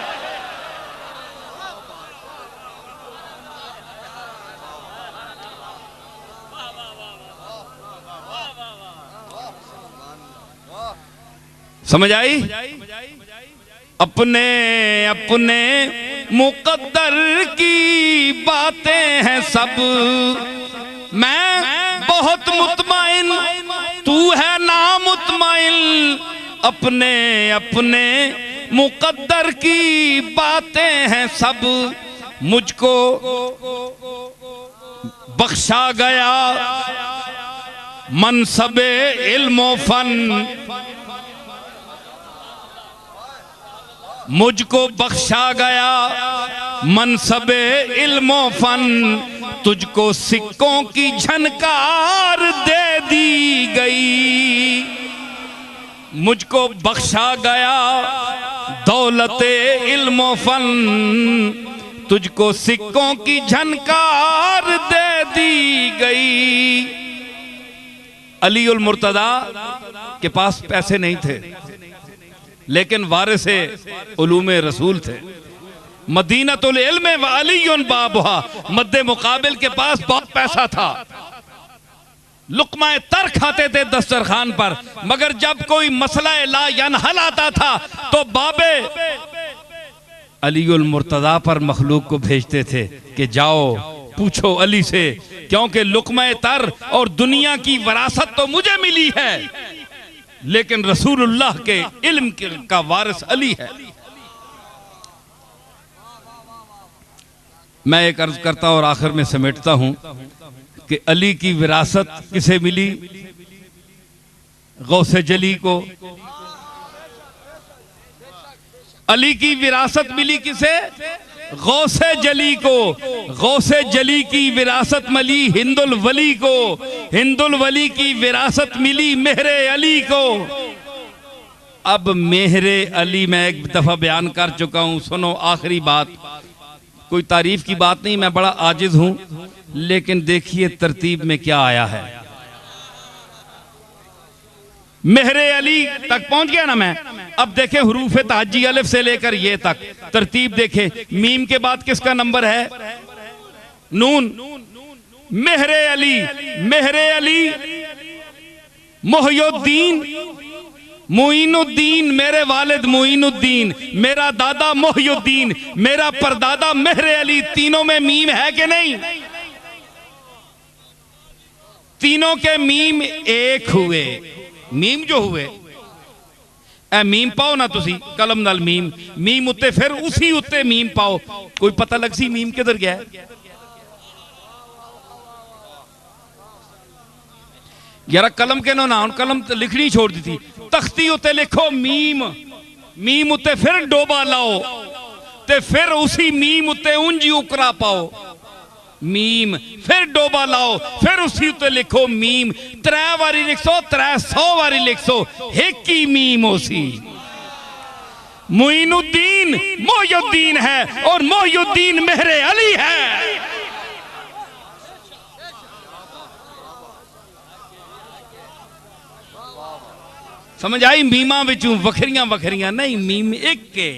समझ आई? अपने अपने मुकद्दर की बातें हैं सब। मैं बहुत मुतमइन, तू है नामुतमइन, अपने अपने मुकद्दर की बातें हैं सब। मुझको बख्शा गया मनसबे इल्म फन, मुझको बख्शा गया मनसबे इल्म फन, तुझको सिक्कों की झनकार दे दी गई। मुझको बख्शा गया दौलते इल्म फन, तुझको सिक्कों की झनकार दे दी गई। अली उल मुर्तदा के पास पैसे नहीं थे, लेकिन वारिसे उलूमे रसूल थे। मदीनतुल इल्म व अलीयुन बाबुहा, मद्दे मुकाबिल के पास बहुत पैसा था। लुक़्मा तर खाते थे दस्तरखान पर, मगर जब कोई मसला ला यनहल आता था तो बाबे अलीउल मुर्तदा पर मखलूक को भेजते थे कि जाओ पूछो अली से, क्योंकि लुक़्मा तर और दुनिया की वरासत तो मुझे मिली है, लेकिन रसूलुल्लाह के इल्म का वारिस अली है। मैं एक अर्ज करता और आखिर में समेटता हूं कि अली की विरासत किसे मिली? गौसे जली को। अली की विरासत मिली किसे? गौसे जली को। गौसे जली की विरासत मिली हिंदुल वली को। हिंदुल वली की विरासत मिली मेहरे अली को। अब मेहरे अली मैं एक दफा बयान कर चुका हूं, सुनो आखिरी बात। कोई तारीफ की बात नहीं, मैं बड़ा आजिज हूं, लेकिन देखिए तरतीब में क्या आया है। मेहरे अली तक पहुंच गया ना मैं। अब देखें हुरूफ तहज्जी अलिफ से लेकर ये तक तरतीब देखें। मीम के बाद किसका नंबर है? नून। मेहरे अली, मेहरे अली मोहियुद्दीन, मोइनुद्दीन, मेरे वालिद मोइनुद्दीन, मेरा दादा मोहियुद्दीन, मेरा परदादा मेहरे अली। तीनों में मीम है कि नहीं? तीनों के मीम एक हुए। मीम जो हुए ए मीम पाओ ना तुसी कलम नाल मीम, मीम उत्ते फिर उसी उत्ते मीम पाओ, कोई पता लग सी मीम किधर गया। यार कलम के नो ना, कलम तो लिखनी छोड़ दी थी। तख्ती उत्ते लिखो मीम, मीम उत्ते फिर डोबा लाओ, ते फिर उसी मीम उत्ते उंजी उकरा पाओ। मीम फिर डोबा लाओ, फिर उसी उत्ते लिखो मीम। 3 बारी लिखो, 300 बारी लिखो, एक ही मीम उसी। मोइनुद्दीन मोहियुद्दीन है और मोहियुद्दीन मेहरे अली है। समझ आई? मीमा विचों वखरियां वखरियां नहीं, मीम एक के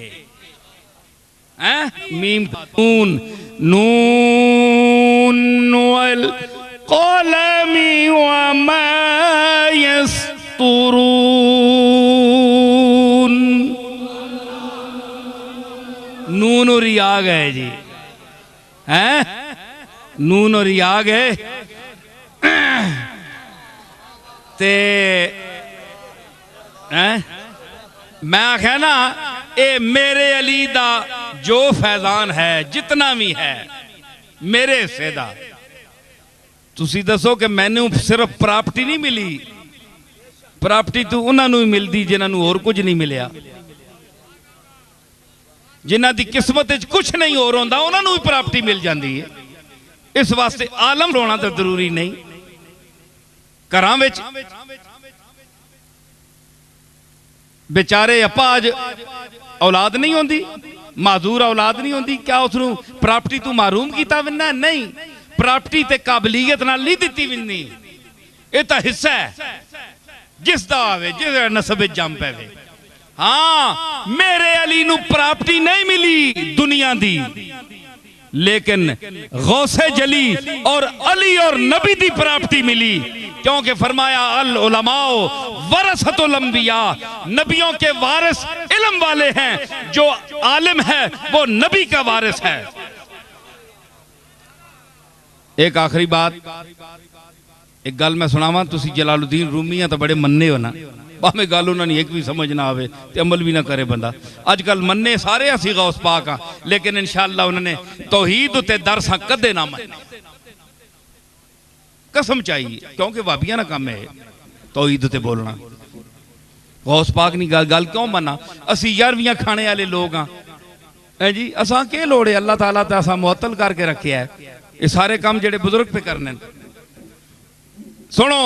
हैं। मीम नून, नून वल क़लमी वमा यस्तुरून। नून और या गए जी, हैं? नून और या गए ते हैं मैं आख्या ना ये मेरे अली दा जो फैजान है जितना भी है मेरे हिस्से दा तुसी दसो कि मैनू सिर्फ प्राप्ति नहीं मिली प्राप्ति तो उन्होंने ही मिलती जिन्होंने होर कुछ नहीं मिलया जिन्हों की किस्मत कुछ नहीं होर होंदा उन्होंने भी प्राप्ति मिल जाती है इस वास्ते आलम होना तो जरूरी नहीं घरां विच बेचारे अपाज औलाद नहीं होंदी माजूर औलाद नहीं होंदी क्या उसनू प्राप्ति तू मारूम किया विन्ना नहीं प्राप्ति ते काबलियत नाल नहीं दिती विन्नी ये तो हिस्सा है जिसदा आवे जिस नसब जम पैवे हाँ मेरे अली नू प्राप्ति नहीं मिली दुनिया दी लेकिन गौसे जली और अली और नबी दी प्राप्ति मिली क्योंकि फरमाया अल उलमाओ वरसतुल अंबिया नबियों के वारिस इल्म वाले हैं जो आलिम है वो नबी का वारिस है। एक आखिरी बात एक गल मैं सुनावा तुसी जलालुद्दीन रूमी तो बड़े मन्ने हो ना भावें गल उन्होंने एक भी समझ ना आवे ते अमल भी ना करे बंदा अजकल मन्ने सारे असी गौस पाक हाँ लेकिन इंशाअल्लाह उन्होंने तौहीद उत्ते दरस कदे ना मन्ने कसम चाहिए क्योंकि भाबियां ना काम है तौहीद उत्ते बोलना गौस पाक नहीं गल क्यों मना असी 11वीं खाने वाले लोग हाँ जी असा के लोड़ है अल्लाह ताला तो असा मुअत्तल करके रखे है ये सारे काम जेडे बुजुर्ग पे करने सुनो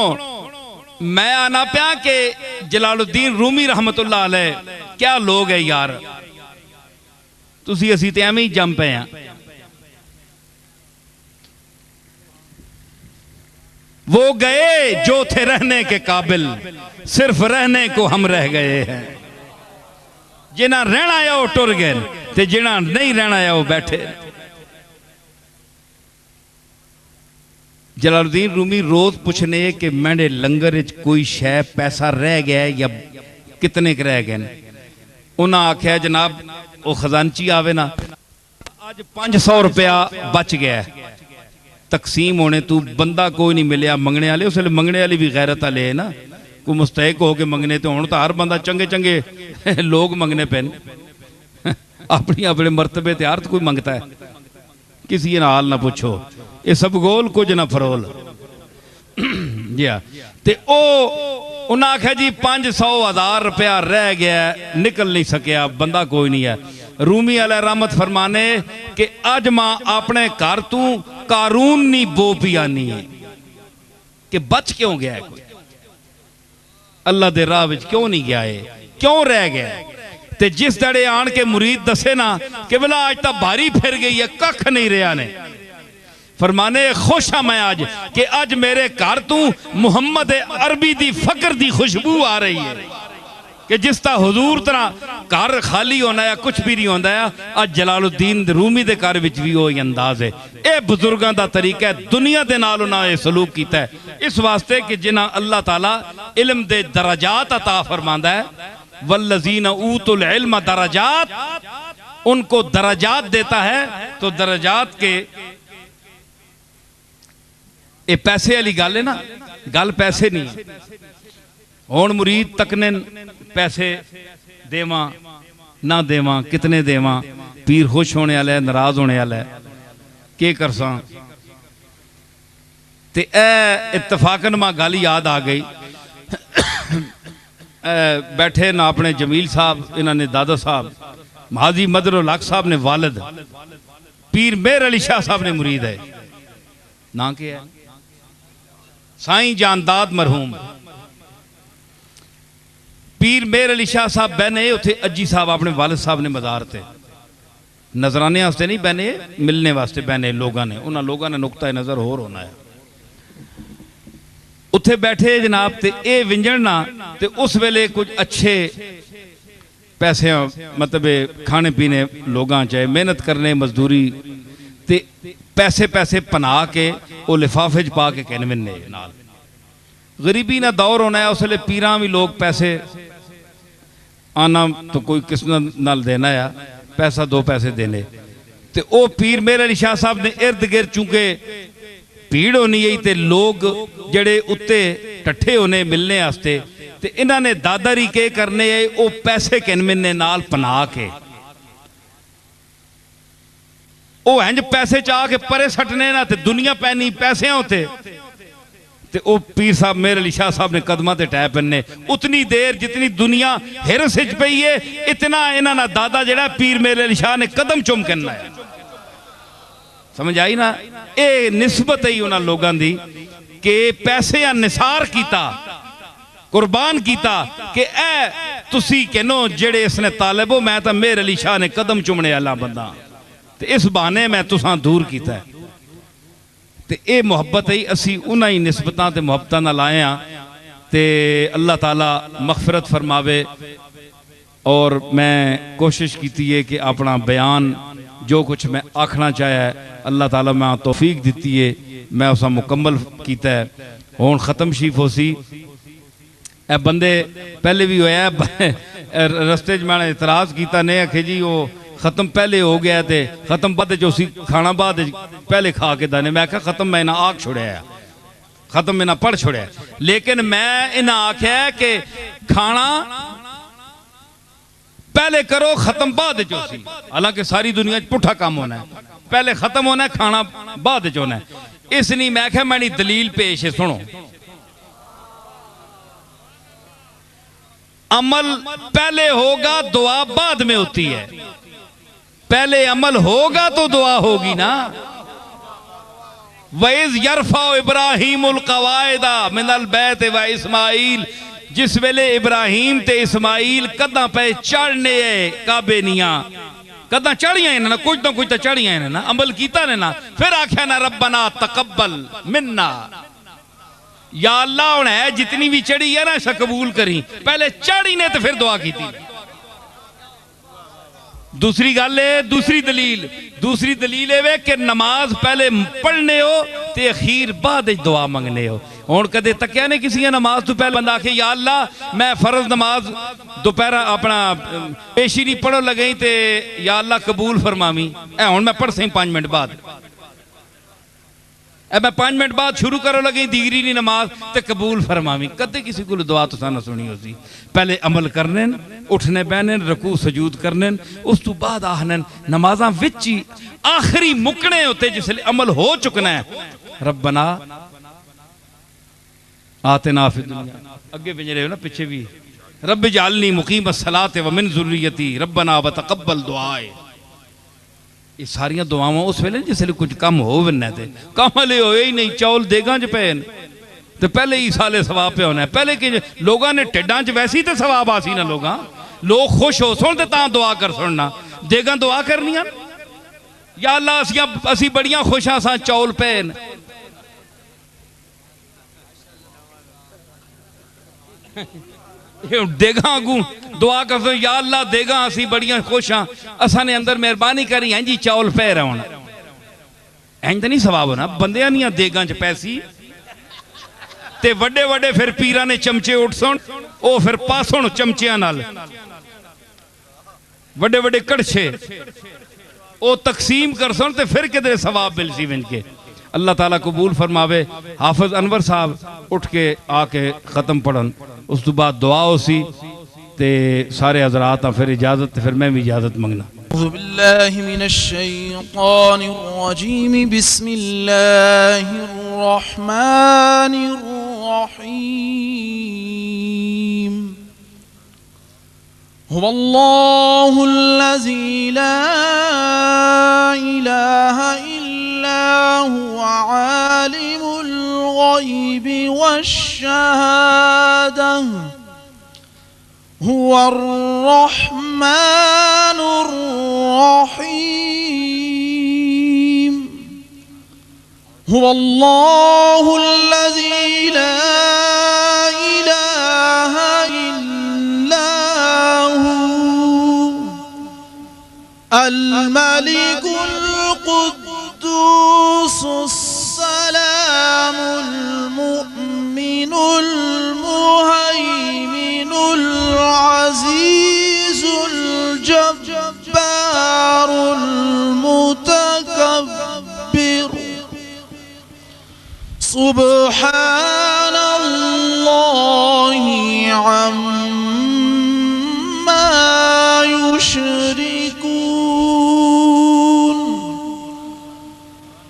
मैं आना पाया कि जलालुद्दीन रूमी रहमतुल्लाह अलैह क्या लोग है यार तुसी असी ते एवें ही जम पे हैं वो गए जो थे रहने के काबिल सिर्फ रहने को हम रह गए हैं जिन्हें रहना आया वो टुर गए ते जिन्हें नहीं रहना आया वो बैठे। जलालुद्दीन रूमी रोज पूछने कि मेरे लंगर कोई शै पैसा रह गया है या कितने के रह गए उन्हें आख्या जनाब वो खजानची आवे ना अज 500 रुपया बच गया तकसीम होने तू बंदा कोई नहीं मिलया मंगने वाले उसले मंगने वाली भी गैरत वाले है ना कोई मुस्तैक हो के मंगने तो हूँ तो हर बंदा चंगे चंगे लोग मंगने पे अपनी अपने मरतबे ते हर कोई मंगता है किसी नाल ना पूछो ये सब गोल कुछ ना फरोल जी हाँ ते उन्हें आख्या जी 500,000 रुपया रह गया निकल नहीं सकिया बंदा कोई नहीं है। रूमी अलैह रहमत फरमाने कि अज मां अपने घर तू कारून नहीं बो पियानी है कि बच क्यों गया है कोई अल्लाह दे राह विच क्यों नहीं गया है क्यों रह गया ते जिस दड़े आन के मुरीद दसे ना कि बोला आज तक भारी फिर गई है कख नहीं रहा ने फरमाने खुश हाँ मैं आज कि आज मेरे घर तू मुहम्मद अरबी दी फकर दी खुशबू आ रही है कि जिस तरह हुजूर तरह घर खाली होना है कुछ भी नहीं होता है आज जलालुद्दीन रूमी दे घर विच भी वही अंदाज है। यह बुजुर्गों का तरीका है दुनिया के नाल उन्होंने सलूक किया है इस वास्ते कि जिन्हें अल्लाह ताला इल्म दे दराजात अता फरमांदा है वल्लज़ीन ऊतुल इल्म दराजात उनको दराजात देता है तो दराजात के ये पैसे वाली गल है ना गल पैसे नहीं हुण मुरीद तकने पैसे देवा ना देवा कितने देवा पीर खुश होने वाला है नाराज होने वाला है के करसा ते इत्तफाकन मां गल याद आ गई बैठे ना अपने जमील साहब इन्होंने दादा साहब हाजी मदरुल हक साहब ने वालिद पीर मेहर अली शाह साहब ने मुरीद है ना क्या है साईं जानदाद मरहूम पीर मेहर अली शाह साहब बहने उथे अज्जी साहब अपने वालिद साहब ने मज़ार थे नजराने वास्ते नहीं बहने मिलने वास्ते बहने लोगों ने उन्होंने लोगों ने नुकता नज़र होर होना है उत्थे बैठे जनाब ते ए विंजणना ते उस वेले कुछ अच्छे पैसे मतलब खाने पीने लोगों चाहे मेहनत करने मजदूरी ते पैसे पैसे पना के वो लिफाफे च पा के कहने नाल गरीबी ना दौर होना है उसले पीरा भी लोग पैसे आना तो कोई किस नाल देना है पैसा दो पैसे देने ते ओ पीर मेहर अली शाह साहब ने इर्द गिर्द चूंकि भीड़ होनी है ते लोग जड़े उत्ते टट्ठे होने मिलने वास्ते ते इन्हां ने दादारी के करने है वो पैसे किनमिने नाल पना के वो इंज पैसे चाह के परे सटने ना ते दुनिया पैनी पैसे होते ते ओ पीर साहब मेरे अली शाह साहब ने कदमां ते टै पैने उतनी देर जितनी दुनिया हिरस विच पई है इतना इन्हां दा दादा जेड़ा पीर मेरे अली शाह ने कदम चुम करना है। समझ आई ना? ये निस्बत ही उन्हां लोगां दी कि पैसे निसार किया कुर्बान किया कि ए तुसी कहनो जेड़े इसने तालिब हो मैं तो मेरे अली शाह ने कदम चुमने वाला बंदा ते इस बहाने मैं तुसां दूर किया है। ते ये मुहब्बत ही असी उन्हां ही निस्बतां ते मुहब्बतां नाल आए हां ते अल्लाह ताला मगफिरत फरमावे। और मैं कोशिश की है कि अपना बयान जो कुछ मैं आखना चाहे अल्लाह ताला मैं तौफीक दी है मैं उस मुकम्मल किया है। हुण ख़त्म शीफ हो सी ए बंदे पहले भी होया रस्ते मैंने इतराज़ किया ने आखे जी वो खत्म पहले हो गया थे खत्म बाद उसी खाना बाद पहले खा के दाने मैं आख्या खत्म मैं इन्हें आख छोड़िया खत्म इन्हें पढ़ छोड़िया लेकिन मैं इन्हें आख्या कि खाना पहले करो खत्म बाद चौसी। हालांकि सारी दुनिया पुठा काम होना है पहले खत्म होना है खाना बाद च होना है। इस नहीं मैं क्या मैंने दलील पेश है सुनो। अमल पहले होगा दुआ बाद में होती है। पहले अमल होगा तो दुआ होगी ना। वैज़ यरफा इब्राहीमुल कवायदा मिनल बैत व इस्माइल जिस वेले इब्राहिम ते इस्माइल कदा पे चढ़ने काबे निया कदा चढ़िया ना कुछ तो चढ़िया ना अमल किया ने ना फिर आख्या ना रब्बना तकब्बल मिन्ना या अल्लाह हुण है जितनी भी चढ़ी है ना इसे कबूल करी। पहले चढ़ी ने तो फिर दुआ की। दूसरी गल है दूसरी दलील है कि नमाज पहले पढ़ने हो ते अखीर बाद दुआ मंगने हो। हुण कदे तक्या ने किसी नमाज तो पहले बंदा आखे या अल्लाह मैं फर्ज नमाज दोपहर अपना पेशी नहीं पढ़ो लगे ते या अल्लाह कबूल फरमावी ए हुण मैं पढ़ सही 5 मिनट बाद ए मैं 5 मिनट बाद शुरू करो लगे दीगरी नहीं नमाज ते कबूल फरमावी। कदे किसी को दुआ तुसां ना सुनी होसी। पहले अमल करने उठने बहने रकू सजूद करने उस तो बाद आखने नमाजा विच ही आखिरी मुकने होते जिसले अमल हो चुकना है रब्बना आतिना फिद दुनिया अगे पिछले हो ना पीछे भी रब जालनी मुकीम सलाते व मिन ज़ुर्रियती रब्बना व तकब्बल दुआए। ये सारिया दुआवां उस वेले जिसले कुछ कम हो बनना थे कम हले होए ही नहीं चौल देगां च पे तो पहले ही साले सवाब पे होना है। पहले कि लोगों ने टिड्डां च वैसी तो सवाब आसी ना लोग खुश हो सुन तो दुआ कर सुनना देगां दुआ करनिया या अल्लाह असी बड़ियां खुश हाँ चौल पे देगा अगू दुआ कर दो या अल्लाह देगा असी बड़ियां खुश हाँ असा ने अंदर मेहरबानी करी इंज चौल पे रहा इंज तो नहीं सवाब होना बंदियां नहीं देगा च पैसी ते वड्डे वड्डे फिर पीरा ने चमचे उठ सुन ओ फिर पासुन चमचियां नाल वड्डे वड्डे कड़छे ओ तकसीम कर सुन ते फिर किधरे सवाब मिल सी विंज के। अल्लाह ताला कबूल फरमावे। हाफिज अनवर साहब उठ के आके खत्म पढ़न उस तो बाद दुआ हो सी ते सारे हजरात फिर इजाजत फिर मैं भी इजाजत मंगना। अऊज़ु बिल्लाहि मिनश शैतानिर रजीम बिस्मिल्लाहिर रहमानिर रहीम हुवल्लाहुल्लज़ी ला इलाहा इल्ला हुवा आलिमुल गैबि वश्शहादह हुवर रहमानुर रहीम हुवल्लाहुल्लज़ी ला इलाहा इल्ला हु अल मलिकुल कुद्दूसुस सलामुल मुमिनुल मुहैमिनुल अज़ीज़ुल जब्बारुल मुतकब्बिर सुब्हानल्लाहि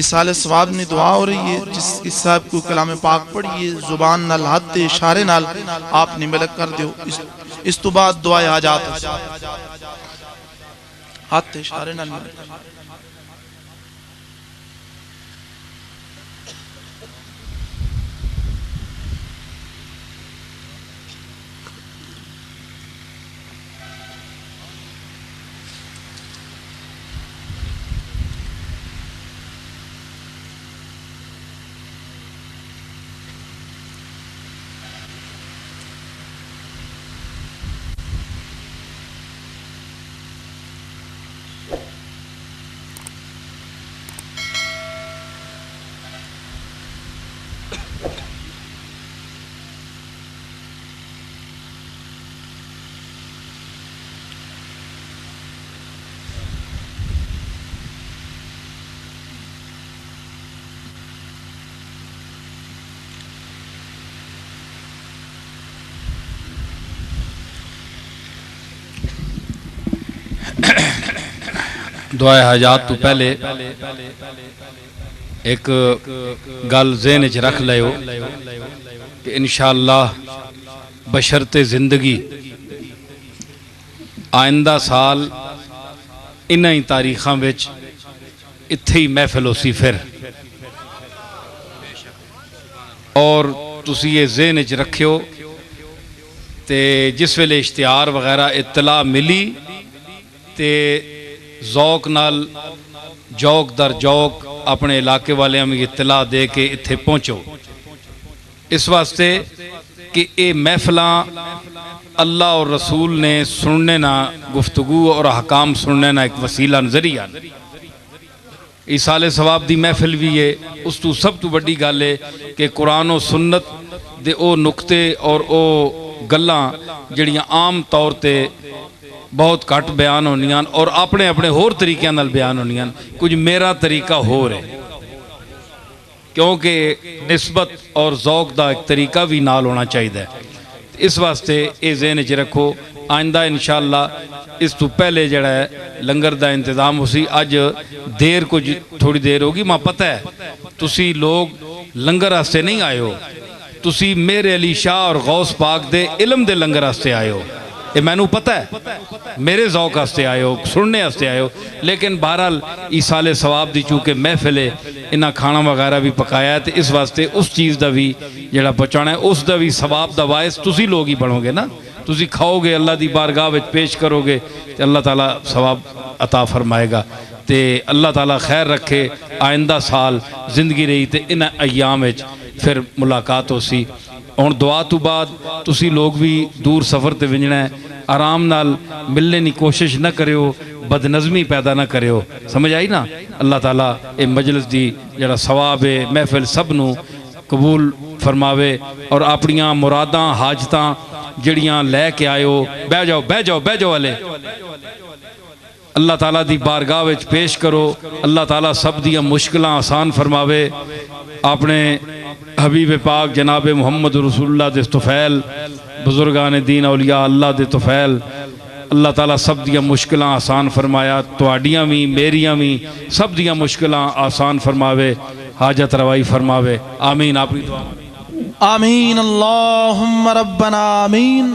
इस साल सवाब ने दुआ हो रही है जिस साहब को कलाम पाक पढ़िए जुबान नाल हाथ दे इशारे नाल आपने मलक कर दियो इस तो बाद दुआ हाजात हाथ दे इशारे नाल दुआ हाजात तो पहले एक गल ज़हन च रख लियो कि इंशाअल्लाह बशरते जिंदगी आइंदा साल इन्हां ही तारीखां विच इत्थे ही महफिल होसी फिर और तुसी ये ज़हन च रखियो ते जिस वेले इश्तिहार वगैरह इत्तला मिली ते जौक नाल जौक दर जौक अपने इलाके वाले में इत्तला दे के इत्थे पहुँचो इस वास्ते कि ये महफिलां अल्लाह और रसूल ने सुनने ना गुफ्तगू और हकाम सुनने ना एक वसीला नजरिया इस साले सवाब दी महफिल भी है उस तो सब तो बड़ी गल है कि कुरान और सुन्नत दे ओ नुकते और ओ गल्लां जड़ियां आम तौर ते बहुत घट बयान होनियां और अपने अपने होर तरीक़े नाल बयान होनियां कुछ मेरा तरीका होर है क्योंकि निस्बत और ज़ौक दा एक तरीका भी नाल होना चाहिए इस वास्ते ये ज़हन च रखो आइंदा इंशाअल्लाह इस तो पहले जड़ा है लंगर दा इंतज़ाम उसी अज देर कुछ थोड़ी देर होगी मां पता है तुसी लोग लंगर वास्ते नहीं आए हो तुसी मेरे अली शाह और गौस पाक दे इलम दे लंगर वास्ते आए हो ये मैनू पता है मेरे ज़ौक वास्ते आए हो सुनने वास्ते आए हो लेकिन बहरहाल इस साले सवाब की चूँकि महफिल है इन्हें खाना वगैरह भी पकाया है तो इस वास्ते उस चीज़ का भी जड़ा पहुँचाना है उसका भी सवाब का वायस तुसी लोग ही बनोगे ना तुसी खाओगे अल्लाह की बारगाह में पेश करोगे तो अल्लाह ताला सवाब अता फरमाएगा तो अल्लाह ताला खैर रखे आइंदा साल जिंदगी रही तो इन्हें अयाम फिर मुलाकात हो सी हुण दुआ तो बाद तुसी लोग भी दूर सफ़र ते विंजना है आराम नाल मिलने की कोशिश न करियो बदनज़मी पैदा न करियो समझ आई ना अल्लाह ताला ये मजलिस दी जड़ा सवाब है महफिल सब नू कबूल फरमावे और अपनियां मुरादां हाजतां जड़ियां लैके आयो बह जाओ बह जाओ बह जाओ वाले अल्लाह ताला दी बारगाह विच पेश करो अल्लाह ताला सब दियां मुश्किलां आसान फरमावे अपने हबीब पाक जनाब मुहम्मद रसूलुल्लाह दे तुफैल बुजुर्गान दीन औलिया अल्लाह दे तुफैल अल्लाह ताला सब दियां मुश्किलां आसान फरमाया तुहाडियां भी मेरियां भी सब दियां मुश्किलां आसान फरमावे हाजत रवाई फरमावे आमीन अपनी दुआ आमीन अल्लाहुम्मा रब्बना आमीन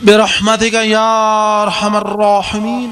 बिरहमतिका या अरहमर राहिमीन।